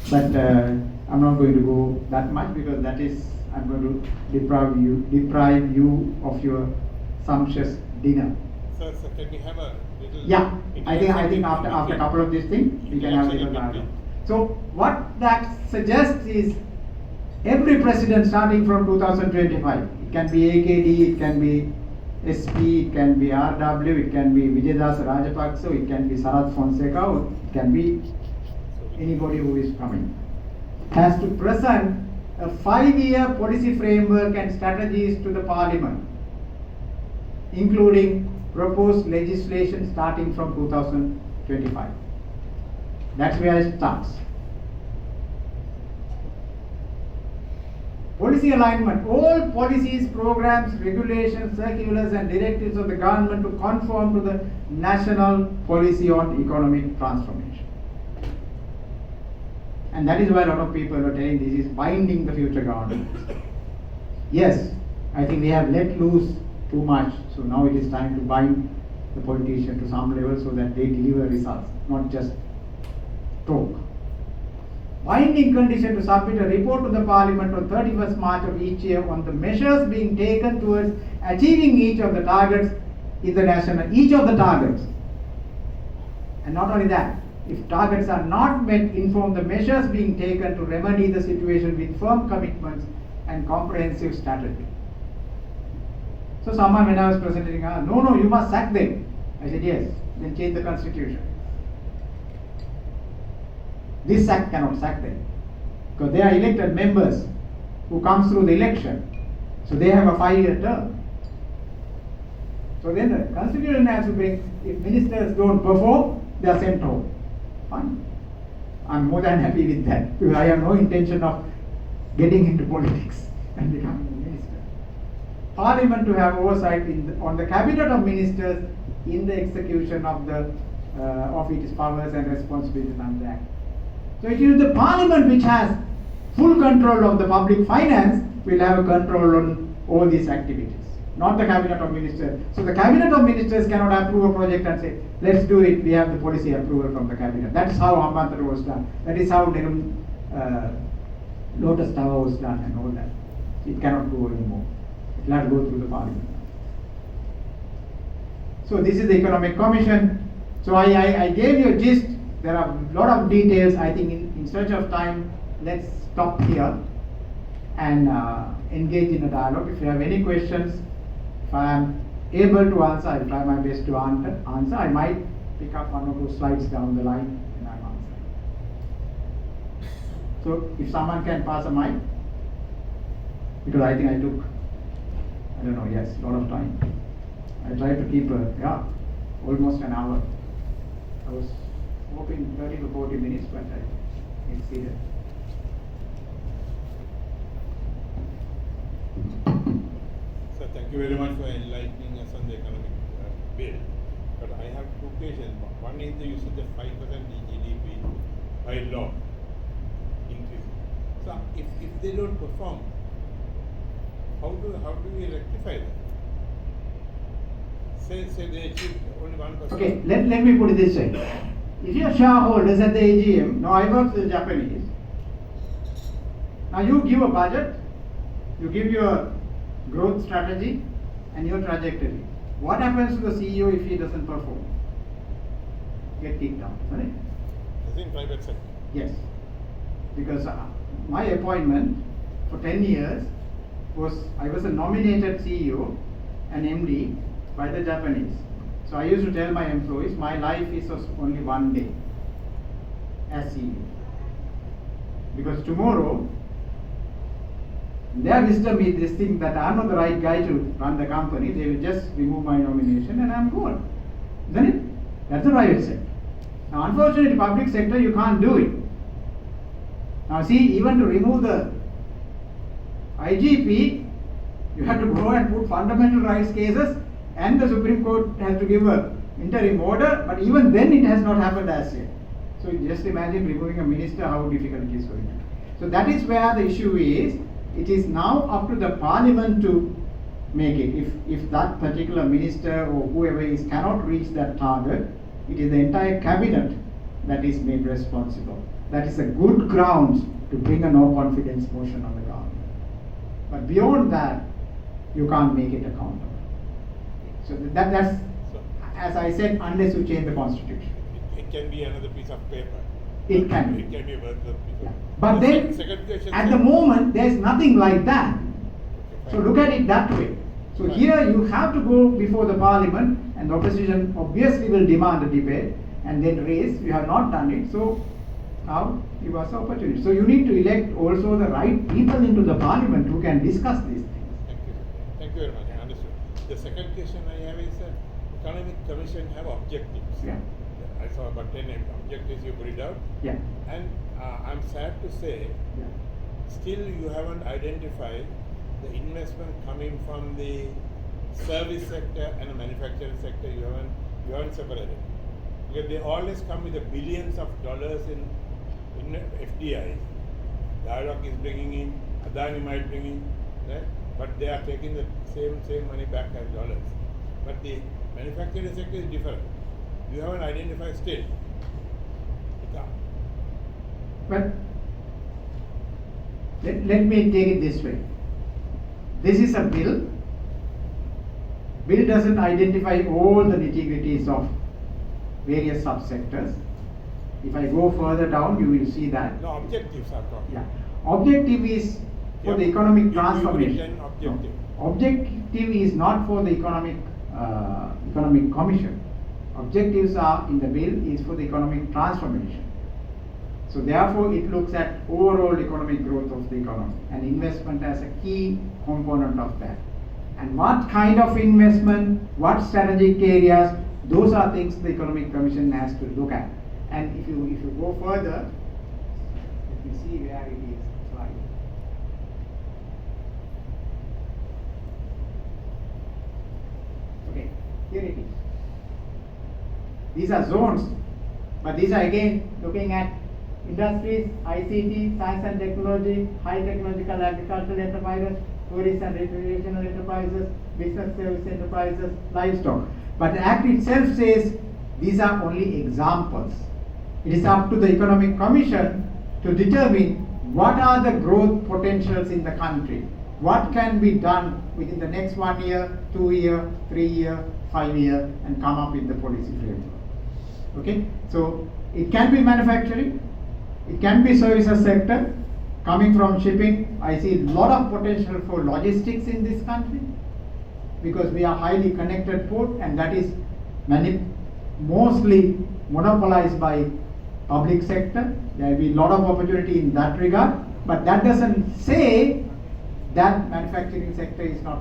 But I'm not going to go that much because that is, I'm going to deprive you of your sumptuous dinner. Sir, can we have a little? Yeah, I think after a couple of these things, we can have a little dialogue. So what that suggests is every president starting from 2025, it can be AKD, it can be SP, it can be RW, it can be Vijayadasa Rajapaksa, it can be Sarath Fonseca, or it can be anybody who is coming, has to present a 5-year policy framework and strategies to the parliament, including proposed legislation starting from 2025. That's where it starts. Policy alignment, all policies, programs, regulations, circulars and directives of the government to conform to the national policy on economic transformation. And that is why a lot of people are telling this is binding the future government. Yes, I think we have let loose too much, so now it is time to bind the politician to some level so that they deliver results, not just talk. Binding condition to submit a report to the parliament on 31st March of each year on the measures being taken towards achieving each of the targets in the national, each of the targets. And not only that, if targets are not met, inform the measures being taken to remedy the situation with firm commitments and comprehensive strategy. So someone, when I was presenting, no, you must sack them. I said, yes, then change the constitution. This act cannot sack them, because they are elected members who come through the election. So they have a 5-year term. So then the constitution has to bring, if ministers don't perform, they are sent home. Fine. I'm more than happy with that, because I have no intention of getting into politics and becoming a minister. Parliament to have oversight on the cabinet of ministers in the execution of its powers and responsibilities under the Act. So it is the parliament which has full control of the public finance, will have a control on all these activities, not the cabinet of ministers. So the cabinet of ministers cannot approve a project and say, let's do it, we have the policy approval from the cabinet. That is how Hambantota was done. That is how Lotus Tower was done and all that. It cannot go anymore. It will have to go through the parliament. So this is the Economic Commission. So I gave you a gist. There are a lot of details. I think in search of time, let's stop here and engage in a dialogue. If you have any questions, if I am able to answer, I'll try my best to answer. I might pick up one or two slides down the line and I'm answering. So if someone can pass a mic, because I think I took, I don't know, yes, a lot of time. I tried to keep almost an hour. I was hoping 30 to 40 minutes, but I exceeded. Sir, thank you very much for enlightening us on the economic bill. But I have two questions. One is the use of the 5% GDP by law increase. So if they don't perform, how do we rectify that? Say they achieve only 1%. Okay, let me put it this way. If your shareholders at the AGM, now I work with the Japanese. Now you give a budget, you give your growth strategy and your trajectory. What happens to the CEO if he doesn't perform? Get kicked out, right? As in private sector. Yes. Because my appointment for 10 years I was a nominated CEO and MD by the Japanese. So I used to tell my employees, my life is only one day as CEO. Because tomorrow, their wisdom is this thing that I'm not the right guy to run the company. They will just remove my nomination and I'm gone. Isn't it? That's the private sector. Now, unfortunately, public sector, you can't do it. Now, see, even to remove the IGP, you have to go and put fundamental rights cases, and the Supreme Court has to give an interim order, but even then it has not happened as yet. So just imagine removing a minister, how difficult it is going to be. So that is where the issue is. It is now up to the parliament to make it. If that particular minister or whoever is cannot reach that target, it is the entire cabinet that is made responsible. That is a good ground to bring a no confidence motion on the government. But beyond that, you can't make it accountable. So that's, as I said, unless you change the constitution. It can be another piece of paper. It can be. It can be a worthless piece of paper. But then, second question, at sir. the moment, there is nothing like that. Okay, So fine. look at it that way. So Fine. here you have to go before the parliament, and the opposition obviously will demand a debate and then raise. You have not done it, so now give us the opportunity. So you need to elect also the right people into the parliament who can discuss these things. Thank you, sir. Thank you very much. I understood. The second question I have is, Economic Commission have objectives. Yeah. I saw about 10 objectives you put it out. Yeah. And I'm sad to say, Yeah. still you haven't identified the investment coming from the service sector and the manufacturing sector. You haven't separated. Because they always come with the billions of dollars in FDI. Dialog is bringing in, Adani might bring in, right? But they are taking the same money back as dollars. But the manufacturing sector is different. You haven't identified still. But let me take it this way. This is a bill. Bill doesn't identify all the nitty-gritties of various subsectors. If I go further down, you will see that. No, objectives are talking. Yeah. Objective is for the economic transformation. Objective. No. Objective is not for the economic commission. Objectives are in the bill is for the economic transformation. So therefore it looks at overall economic growth of the economy and investment as a key component of that. And what kind of investment, what strategic areas, those are things the Economic Commission has to look at. And if you go further, let me see where it is. Slide. Okay, here it is. These are zones, but these are again looking at industries, ICT, science and technology, high technological agricultural enterprises, tourist and recreational enterprises, business service enterprises, livestock. But the Act itself says these are only examples. It is up to the Economic Commission to determine what are the growth potentials in the country. What can be done within the next 1 year, 2 year, 3 year, 5 year, and come up with the policy framework. Okay, so it can be manufacturing, it can be services sector, coming from shipping. I see a lot of potential for logistics in this country because we are highly connected port, and that is mostly monopolized by public sector. There will be a lot of opportunity in that regard, but that doesn't say that manufacturing sector is not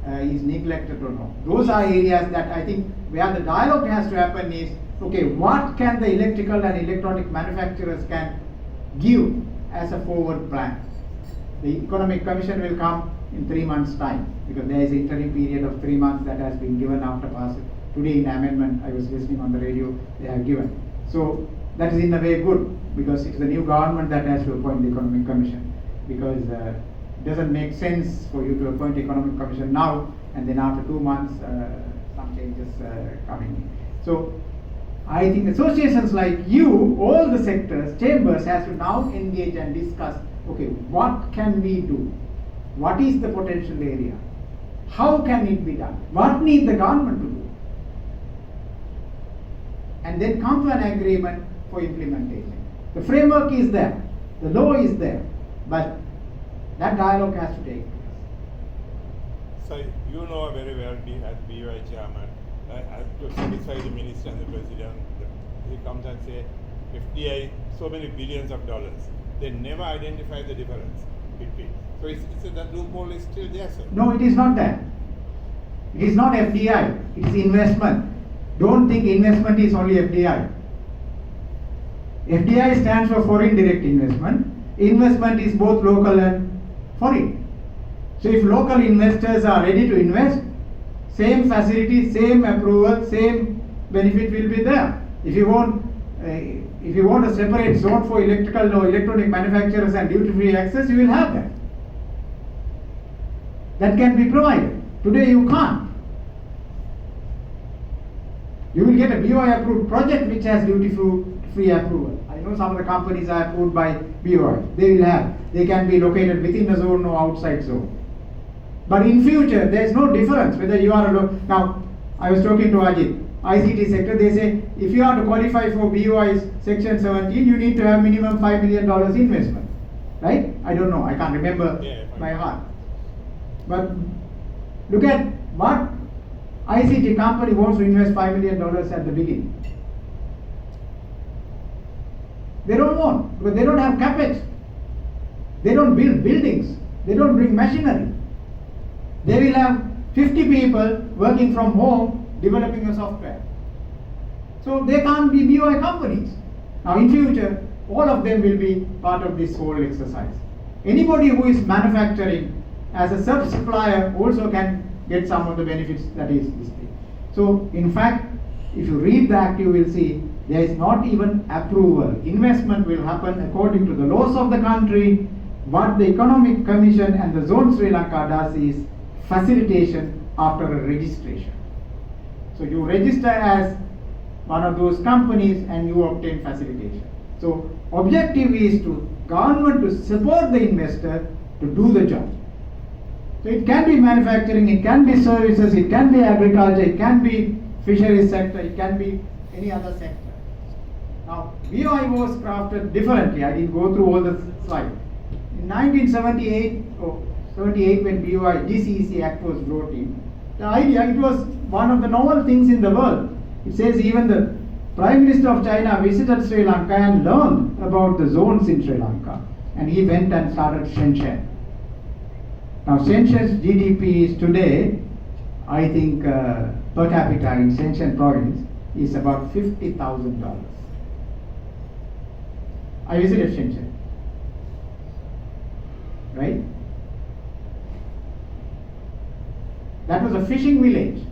is neglected or not. Those are areas that I think where the dialogue has to happen is, okay, what can the electrical and electronic manufacturers can give as a forward plan? The Economic Commission will come in 3 months' time, because there is an interim period of 3 months that has been given after passing. Today in amendment, I was listening on the radio, they have given. So that is in a way good, because it's the new government that has to appoint the Economic Commission, because it doesn't make sense for you to appoint Economic Commission now and then after 2 months some changes coming in. So I think associations like you, all the sectors, chambers has to now engage and discuss, okay, what can we do? What is the potential area? How can it be done? What needs the government to do? And then come to an agreement for implementation. The framework is there, the law is there, but that dialogue has to take place. So you know very well as BOI chairman, to satisfy the minister and the president, he comes and say FDI so many billions of dollars. They never identify the difference between. So that loophole is still there, sir. No, it is not that. It is not FDI. It is investment. Don't think investment is only FDI. FDI stands for foreign direct investment. Investment is both local and foreign. So if local investors are ready to invest, same facility, same approval, same benefit will be there. If you want a separate zone for electrical or electronic manufacturers and duty-free access, you will have that. That can be provided. Today you can't. You will get a BOI approved project which has duty-free approval. I know some of the companies are approved by BOI. They can be located within a zone or outside zone. But in future, there is no difference whether you are now, I was talking to Ajit, ICT sector, they say, if you are to qualify for BOI's section 17, you need to have minimum $5 million investment. Right? I don't know, I can't remember by heart. But look at what ICT company wants to invest $5 million at the beginning. They don't want, because they don't have capex. They don't build buildings. They don't bring machinery. They will have 50 people working from home developing a software. So they can't be BOI companies. Now in future, all of them will be part of this whole exercise. Anybody who is manufacturing as a sub-supplier also can get some of the benefits that is this thing. So in fact, if you read the act, you will see there is not even approval. Investment will happen according to the laws of the country. What the Economic Commission and the Zone Sri Lanka does is facilitation after a registration. So you register as one of those companies and you obtain facilitation. So objective is to government to support the investor to do the job. So it can be manufacturing, it can be services, it can be agriculture, it can be fisheries sector, it can be any other sector. Now BOI was crafted differently. I didn't go through all the slides. In 1978 or 78 when BOI GCEC Act was brought in, the idea, it was one of the novel things in the world. It says even the Prime Minister of China visited Sri Lanka and learned about the zones in Sri Lanka, and he went and started Shenzhen. Now Shenzhen's GDP is today, I think per capita in Shenzhen province is about $50,000. I visited Shenzhen, right? That was a fishing village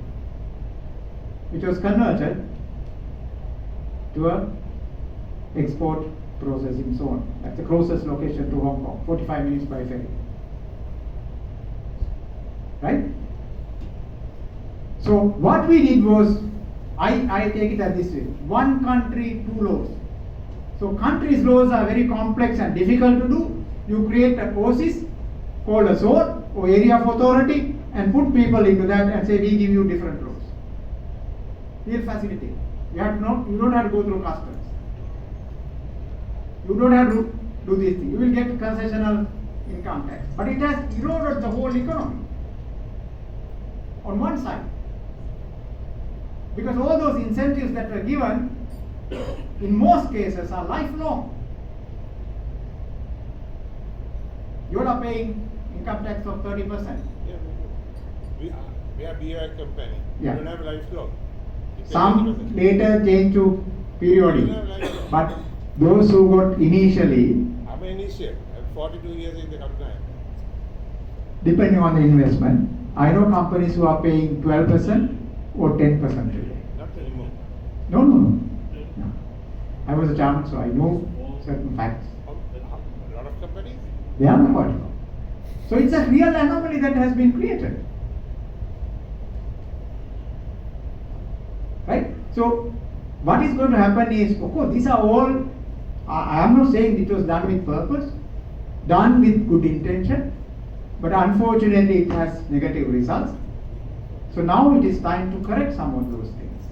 which was converted to a export processing zone. That's the closest location to Hong Kong, 45 minutes by ferry. Right? So what we did was, I take it as this way, one country, two laws. So countries' laws are very complex and difficult to do. You create a OSIS called a zone or area of authority and put people into that and say, we give you different laws. We'll facilitate. You don't have to go through customs. You don't have to do these things. You will get concessional income tax. But it has eroded the whole economy on one side. Because all those incentives that were given, in most cases, are lifelong. You are paying income tax of 30%. Yeah, We have BI company. Yeah. You don't have lifelong. You pay Some 80%. later change to periodic. You don't have lifelong. But those who got initially, I'm an initial. I'm 42 years in the company. depending on the investment, I know companies who are paying 12% or 10% today. Not anymore. No. I was a chairman, so I know certain facts. A lot of companies. They are not qualified. So it's a real anomaly that has been created. Right? So what is going to happen is, of course, these are all, I am not saying it was done with purpose, done with good intention, but unfortunately it has negative results. So now it is time to correct some of those things.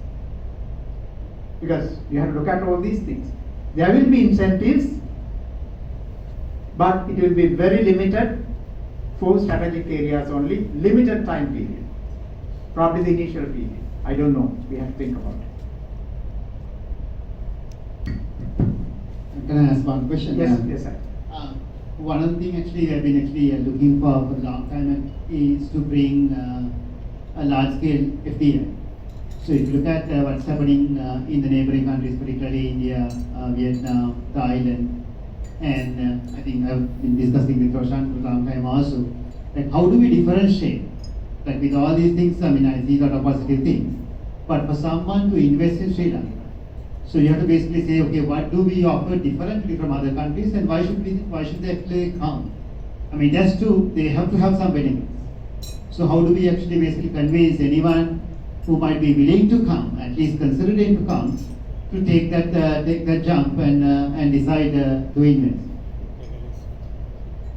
Because you have to look at all these things. There will be incentives, but it will be very limited for strategic areas only, limited time period. Probably the initial period. I don't know. We have to think about it. Can I ask one question? Yes, sir. One of the things actually I've been looking for a long time is to bring a large scale FDI. So if you look at what's happening in the neighboring countries, particularly India, Vietnam, Thailand, and I think I've been discussing with Roshan for a long time also, like how do we differentiate? Like with all these things, I mean I see a lot of positive things, but for someone to invest in Sri Lanka, so you have to basically say, okay, what do we offer differently from other countries, and why should they actually come? I mean, that's true. They have to have some benefits. So how do we actually basically convince anyone who might be willing to come, at least considering to come, to take that jump and decide to invest?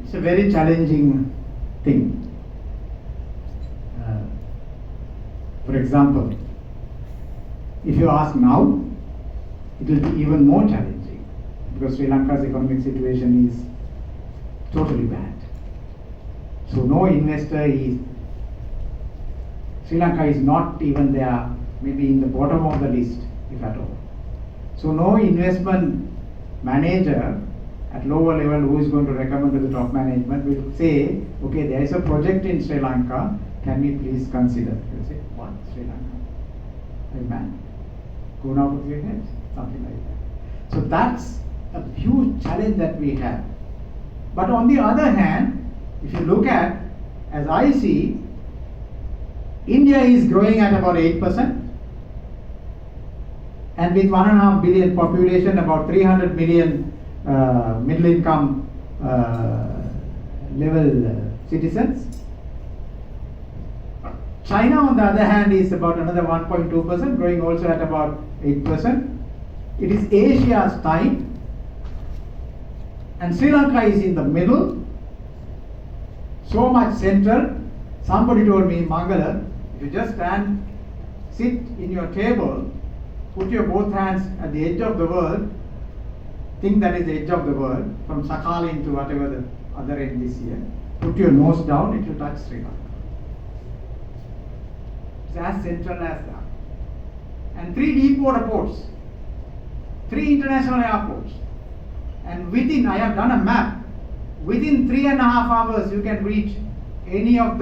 It's a very challenging thing. For example, if you ask now, it will be even more challenging because Sri Lanka's economic situation is totally bad. So no investor is, Sri Lanka is not even there, maybe in the bottom of the list, if at all. So no investment manager at lower level who is going to recommend to the top management will say, okay, there is a project in Sri Lanka, can we please consider? You'll say, what, Sri Lanka? Are you mad? Going out of your heads? Something like that. So that's a huge challenge that we have. But on the other hand, if you look at, as I see, India is growing at about 8%, and with 1.5 billion population, about 300 million middle income level citizens. China, on the other hand, is about another 1.2%, growing also at about 8%. It is Asia's time, and Sri Lanka is in the middle, so much central. Somebody told me, Mangala, if you just sit in your table, put your both hands at the edge of the world, think that is the edge of the world, from Sakhalin to whatever the other end is here, put your nose down, it will touch Sri Lanka. It's as central as that. And 3 deep water ports, 3 international airports, and within, I have done a map, within 3.5 hours you can reach any of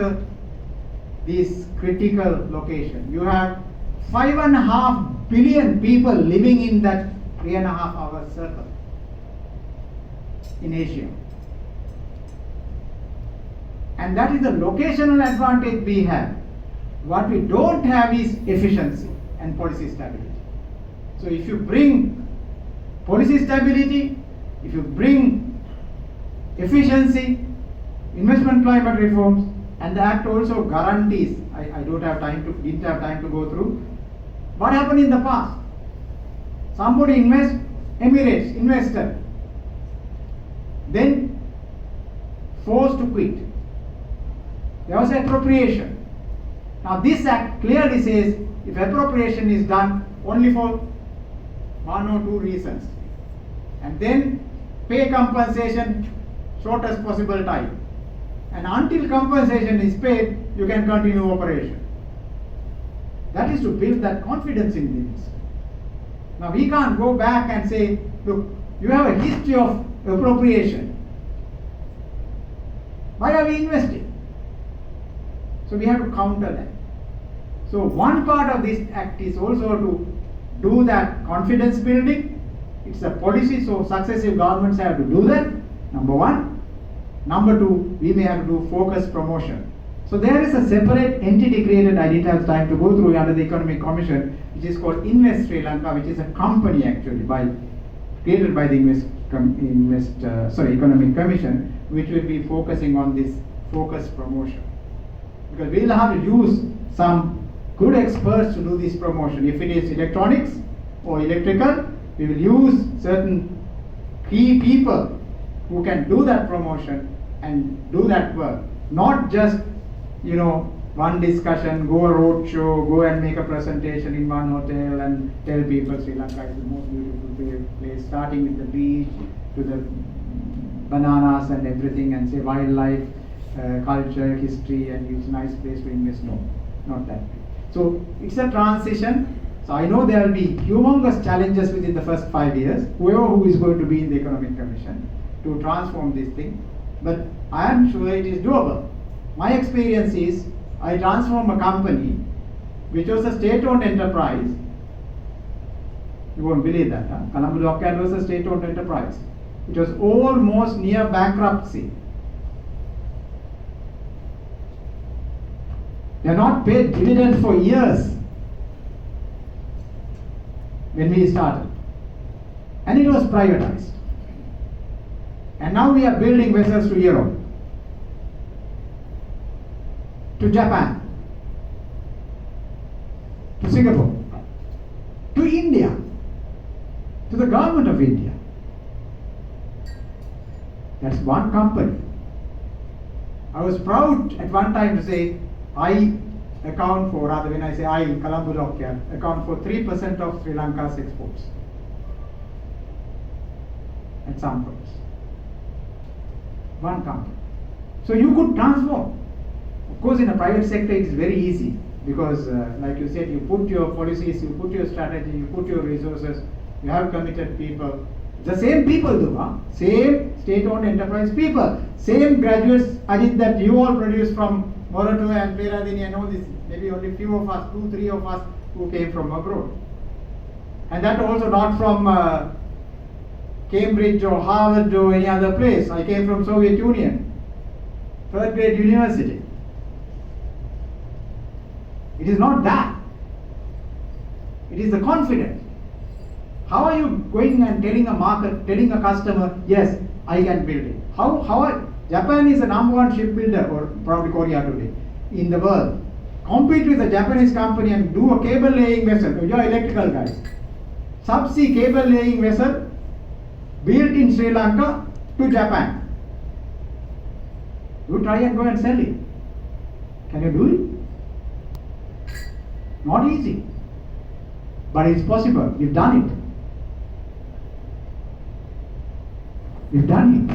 these critical locations. You have 5.5 billion people living in that 3.5 hour circle in Asia. And that is the locational advantage we have. What we don't have is efficiency and policy stability. So if you bring policy stability, if you bring efficiency, investment climate reforms, and the Act also guarantees, I didn't have time to go through. What happened in the past? Somebody Emirates invested, then forced to quit. There was appropriation. Now this Act clearly says if appropriation is done only for 1 or 2 reasons, and then pay compensation shortest possible time. And until compensation is paid, you can continue operation. That is to build that confidence in this. Now we can't go back and say, look, you have a history of appropriation. Why are we investing? So we have to counter that. So one part of this act is also to do that confidence building. It's a policy, so successive governments have to do that, number one. Number two, we may have to do focus promotion. So there is a separate entity created, I didn't have time to go through under the Economic Commission, which is called Invest Sri Lanka, which is a company actually created by the Economic Commission, which will be focusing on this focus promotion. Because we will have to use some good experts to do this promotion. If it is electronics or electrical, we will use certain key people who can do that promotion and do that work. Not just, one discussion, go a road show, go and make a presentation in one hotel and tell people Sri Lanka is the most beautiful place, starting with the beach to the bananas and everything, and say wildlife, culture, history, and it's a nice place to invest. No, not that. So it's a transition. So I know there will be humongous challenges within the first 5 years, whoever who is going to be in the Economic Commission, to transform this thing. But I am sure it is doable. My experience is, I transformed a company which was a state-owned enterprise. You won't believe that, huh? Colombo Dockyard was a state-owned enterprise. It was almost near bankruptcy. They are not paid dividend for years when we started. And it was privatized. And now we are building vessels to Europe, to Japan, to Singapore, to India, to the government of India. That's one company. I was proud at one time to say, I account for, rather when I say I, Colombo Dockyard, account for 3% of Sri Lanka's exports at some points. One company. So you could transform. Of course, in a private sector, it is very easy because, like you said, you put your policies, you put your strategy, you put your resources, you have committed people. The same people do, huh? Same state-owned enterprise people, same graduates, Ajit, that you all produced from Moratu and Peradini and all this. Maybe only few of us, 2-3 of us who came from abroad. And that also not from Cambridge or Harvard or any other place. I came from Soviet Union, third grade university. It is not that. It is the confidence. How are you going and telling a market, telling a customer, yes, I can build it? Japan is the number one shipbuilder, or probably Korea today, in the world. Compete with a Japanese company and do a cable laying vessel. You are electrical guys. Subsea cable laying vessel built in Sri Lanka to Japan. You try and go and sell it. Can you do it? Not easy. But it's possible. We've done it. We've done it.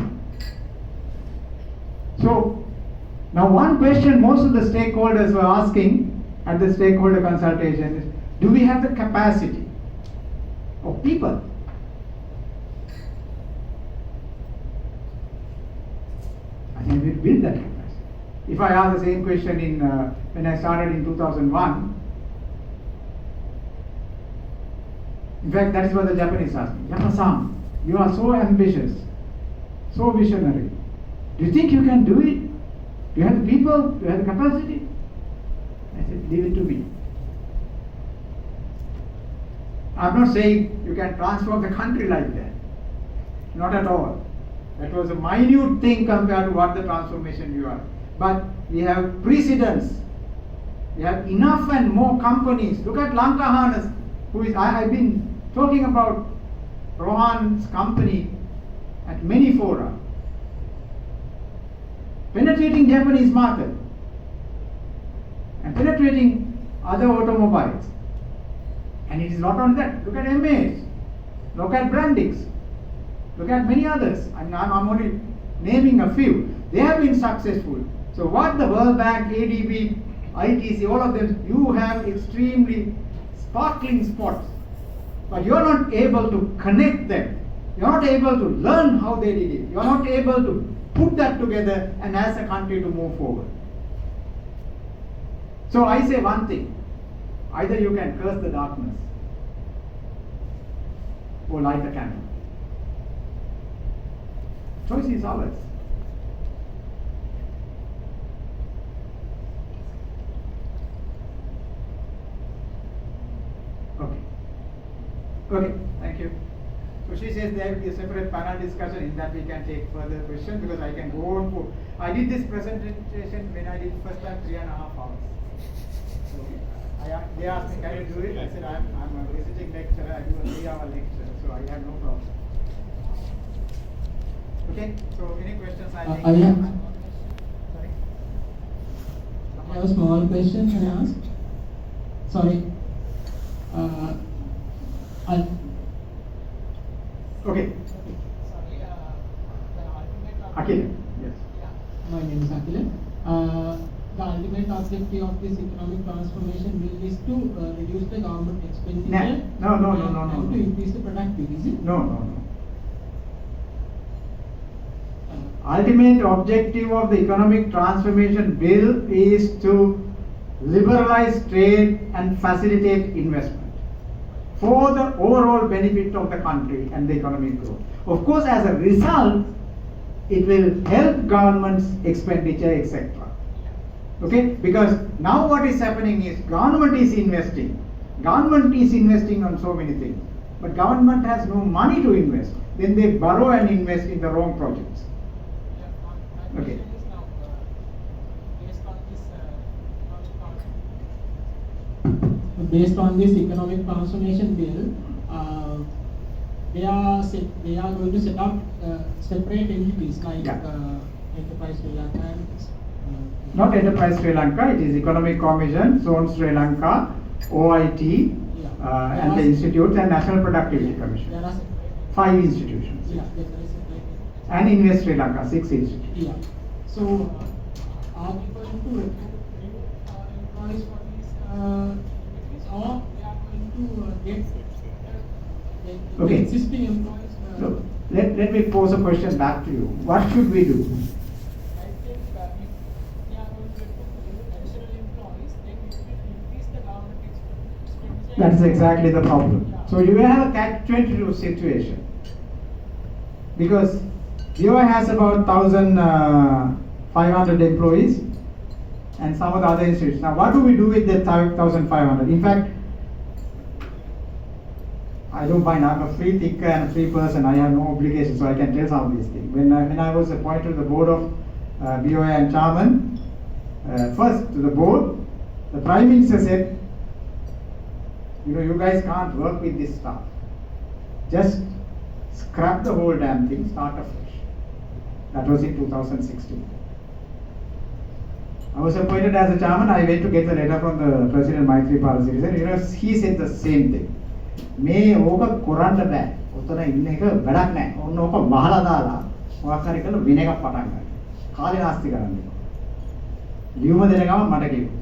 So, now one question most of the stakeholders were asking at the stakeholder consultation is, do we have the capacity of people? I think we build that capacity. If I ask the same question when I started in 2001, in fact, that is what the Japanese asked me. Yapa-san, you are so ambitious, so visionary. Do you think you can do it? Do you have the people? Do you have the capacity? I said, leave it to me. I'm not saying you can transform the country like that. Not at all. That was a minute thing compared to what the transformation you are. But we have precedents. We have enough and more companies. Look at Lanka Harness, who is, I've been talking about Rohan's company at many fora. Penetrating Japanese market and penetrating other automobiles. And it is not only that. Look at MAs, look at Brandix, look at many others. I'm only naming a few. They have been successful. So what the World Bank, ADB, ITC, all of them, you have extremely sparkling spots. But you are not able to connect them. You are not able to learn how they did it. You are not able to put that together and as a country to move forward. So I say one thing. Either you can curse the darkness or light the candle. Choice is ours. Okay. Okay, thank you. So she says there will be a separate panel discussion, in that we can take further questions, because I can go on for. I did this presentation when I did first time 3.5 hours. So they asked me, can you do it? I said, I'm a visiting lecturer, I do a 3-hour lecture, so I have no problem. Okay, so any questions? I think. Sorry. I have a small question, can I ask? Sorry. Okay. Sorry, the ultimate Akil, yes. My name is Akil. The ultimate objective of this economic transformation bill is to reduce the government expenditure No. and to increase the productivity, is it? No. Ultimate objective of the economic transformation bill is to liberalize trade and facilitate investment for the overall benefit of the country and the economic growth. Of course, as a result, it will help government's expenditure, etc. Okay, because now what is happening is government is investing on so many things, but government has no money to invest. Then they borrow and invest in the wrong projects. Okay. Based on this economic transformation bill, they are going to set up separate entities like Enterprise Sri Lanka and not Enterprise Sri Lanka, it is Economic Commission, Zone Sri Lanka, OIT, and the institutes and National Productivity Commission. There are 5 institutions. there is separate. And Invest Sri Lanka, 6 institutions. Yeah. So, are we going to recruit employees for these activities, or we are going to get the Okay. existing employees? So, let me pose a question back to you. What should we do? I think if we are going to recruit additional employees, then it will increase the government expenditure. That is exactly the problem. So you have a catch-22 situation. Because BOI has about 1,500 employees and some of the other institutions. Now what do we do with the 1,500? In fact, I don't mind, I'm a free thinker and a free person, I have no obligation, so I can tell some of these things. When I was appointed to the board of BOI and chairman, first to the board, the Prime Minister said, you guys can't work with this stuff. Just scrap the whole damn thing, start afresh. That was in 2016. I was appointed as a chairman, I went to get the letter from the President Maithripala Sirisena. He said the same thing. මේ ඕක කරන්න බෑ. ඔතන ඉන්න එක වැඩක් නෑ. ඔන්න ඕක වහලා දාලා මොකක් හරි කරලා වෙන එකක් පටන් ගන්න. කාලේ නාස්ති කරන්න එපා. ලියුම දෙන ගමන් මට කිව්වා.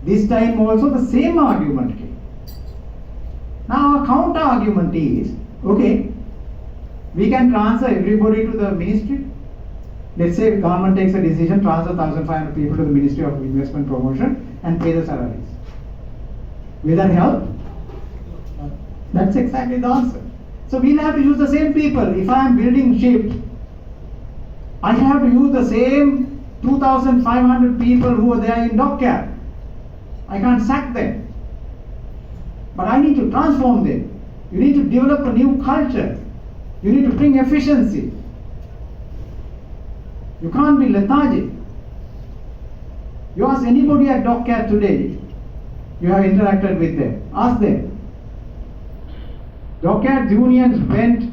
This time also the same argument came. Now our counter argument is, okay, we can transfer everybody to the ministry. Let's say government takes a decision, transfer 1,500 people to the Ministry of Investment Promotion and pay the salaries. Will that help? That's exactly the answer. So we'll have to use the same people. If I am building ships, I have to use the same 2,500 people who are there in dockyard. I can't sack them. But I need to transform them. You need to develop a new culture. You need to bring efficiency. You can't be lethargic. You ask anybody at dockyard today, you have interacted with them, ask them. Dockyard unions went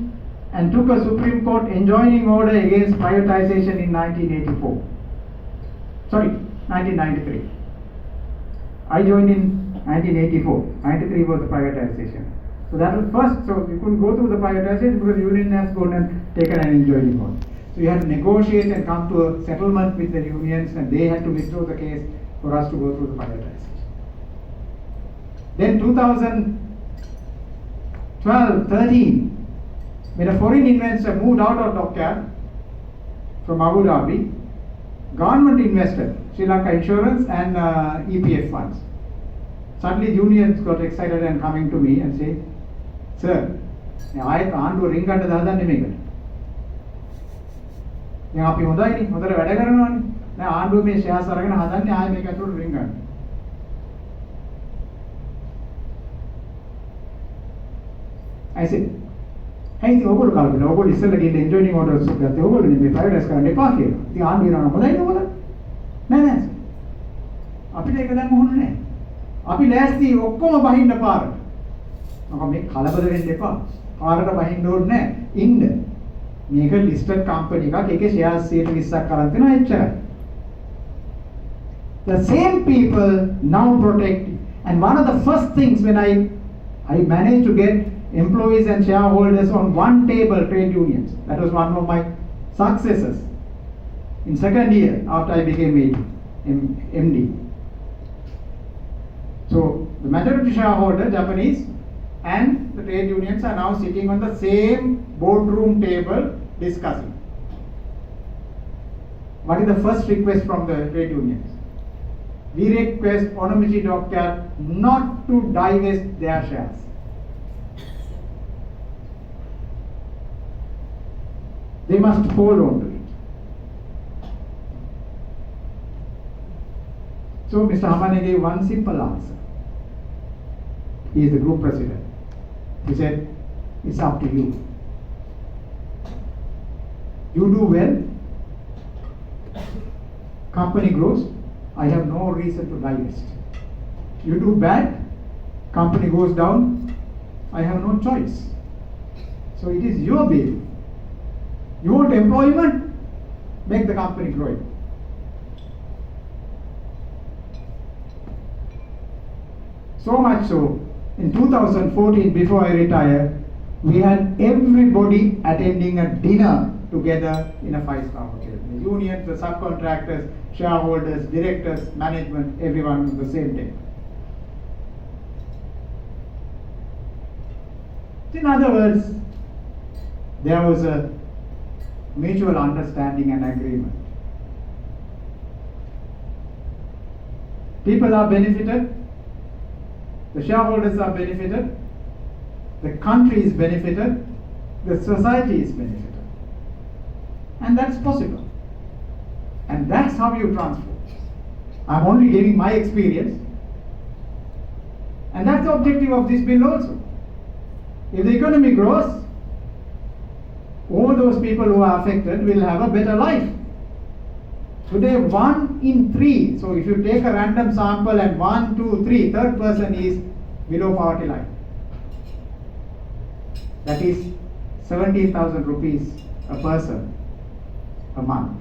and took a Supreme Court enjoining order against privatization in 1984. Sorry, 1993. I joined in 1984. 93 was the privatization. So that was first, so you couldn't go through the privatization because the union has gone and taken an enjoining order. So you had to negotiate and come to a settlement with the unions, and they had to withdraw the case for us to go through the privatization. Then 2012-13, when a foreign investor moved out of dockyard from Abu Dhabi, government invested Sri Lanka Insurance and EPF funds. Suddenly juniors got excited and coming to me and say, sir, I can't do ring under the other name. දැන් අපි හොඳයිනේ හොඳට වැඩ කරනවානේ. දැන් ආණ්ඩුව මේ shares අරගෙන හදන්නේ ආයෙ මේක ඇතුළට රින් ගන්න. I said, hey ඉතින් ඔයගොල්ලෝ කල්පනා ඔයගොල්ලෝ ඉස්සෙල්ලා ගිහින් එන්ජොයිනින් ඕඩර්ස් එක ගත්තේ ඔයගොල්ලෝ මේ ප්‍රයිවටයිස් කරන්න එපා කියලා. ඉතින් ආණ්ඩුව කියනවා හොඳයි නේද? නෑ අපිට ඒක දැන් මොහොන නෑ. අපි ලෑස්ති ඔක්කොම බහින්න පාරට. මම මේ කලබල වෙන්න එපා. පාරට බහින්න ඕනේ නෑ. ඉන්න. මේක listed company එකක් ඒකේ shares 120ක් කරන් තියෙනවා එච්චරයි. The same people now protect, and one of the first things when I managed to get employees and shareholders on one table, trade unions, that was one of my successes in second year after I became MD. So the majority shareholder, Japanese, and the trade unions are now sitting on the same boardroom table discussing. What is the first request from the trade unions? We request Onomichi Dockyard not to divest their shares. They must hold on to it. So Mr. Hamane gave one simple answer. He is the group president. He said, it's up to you. You do well, company grows, I have no reason to divest. You do bad, company goes down, I have no choice. So it is your baby. You want employment, make the company grow. So much so, in 2014, before I retired, we had everybody attending a dinner together in a 5-star hotel. The unions, the subcontractors, shareholders, directors, management, everyone on the same table. In other words, there was a mutual understanding and agreement. People are benefited, the shareholders are benefited, the country is benefited, the society is benefited. And that's possible. And that's how you transform. I'm only giving my experience. And that's the objective of this bill also. If the economy grows, all those people who are affected will have a better life. Today, 1 in 3, so if you take a random sample and 1, 2, 3, third person is below poverty line. That is 17,000 rupees a person a month.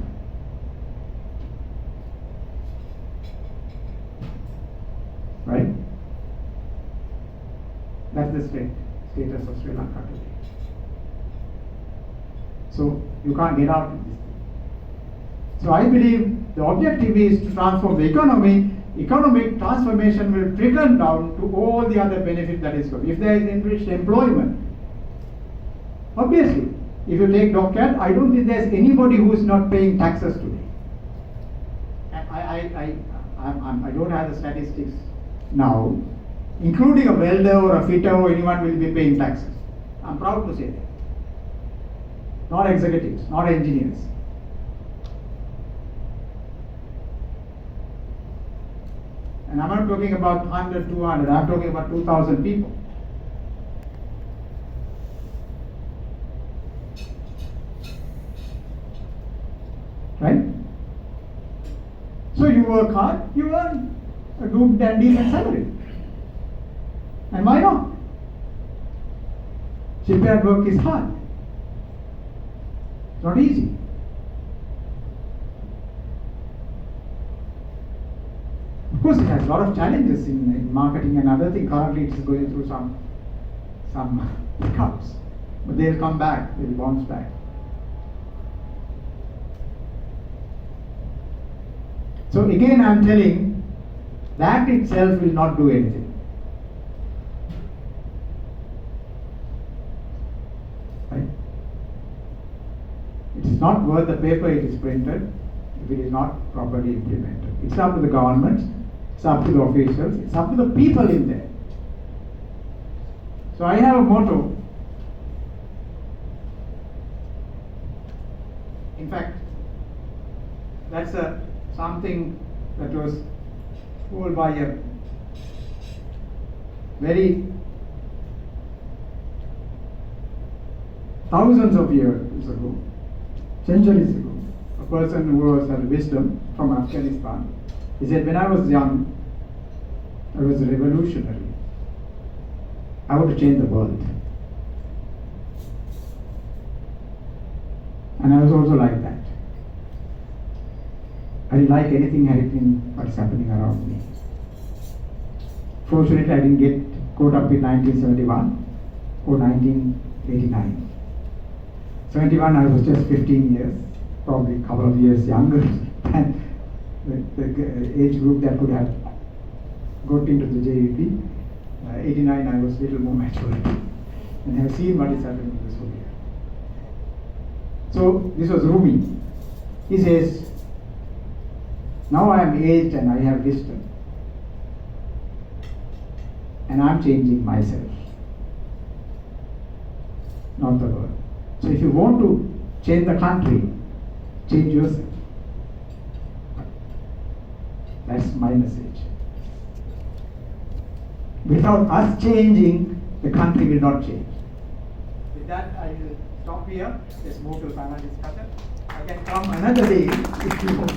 Right? That's the status of Sri Lanka today. So you can't get out of this. So I believe the objective is to transform the economy. Economic transformation will trickle down to all the other benefits that is good. If there is enriched employment, obviously, if you take Dockyard, I don't think there's anybody who is not paying taxes today. I don't have the statistics now, including a welder or a fitter or anyone will be paying taxes. I'm proud to say that. Not executives, not engineers. And I'm not talking about 100, 200, I'm talking about 2,000 people. Right? So you work hard, you earn a good and decent salary. And why not? Shipyard work is hard. It's not easy. Of course, it has a lot of challenges in marketing and other things. Currently, it is going through some hiccups, but they'll come back. They'll bounce back. So again, I'm telling that itself will not do anything. Right? It is not worth the paper it is printed if it is not properly implemented. It's up to the governments It's up to the officials, it's up to the people in there. So I have a motto. In fact, that's something that was told by a very thousands of years ago, centuries ago, a person who had wisdom from Afghanistan. He said, when I was young, I was a revolutionary. I want to change the world. And I was also like that. I didn't like anything what's happening around me. Fortunately, I didn't get caught up in 1971 or 1989. 71, I was just 15 years, probably a couple of years younger than the age group that could have got into the JVP. 89, I was a little more mature and have seen what is happening in this whole year. So this was Rumi. He says, now I am aged and I have wisdom, and I am changing myself, not the world. So if you want to change the country, change yourself. That's my message. Without us changing, the country will not change. With that, I will stop here. Let's move to the panel discussion. I can come another day if you want.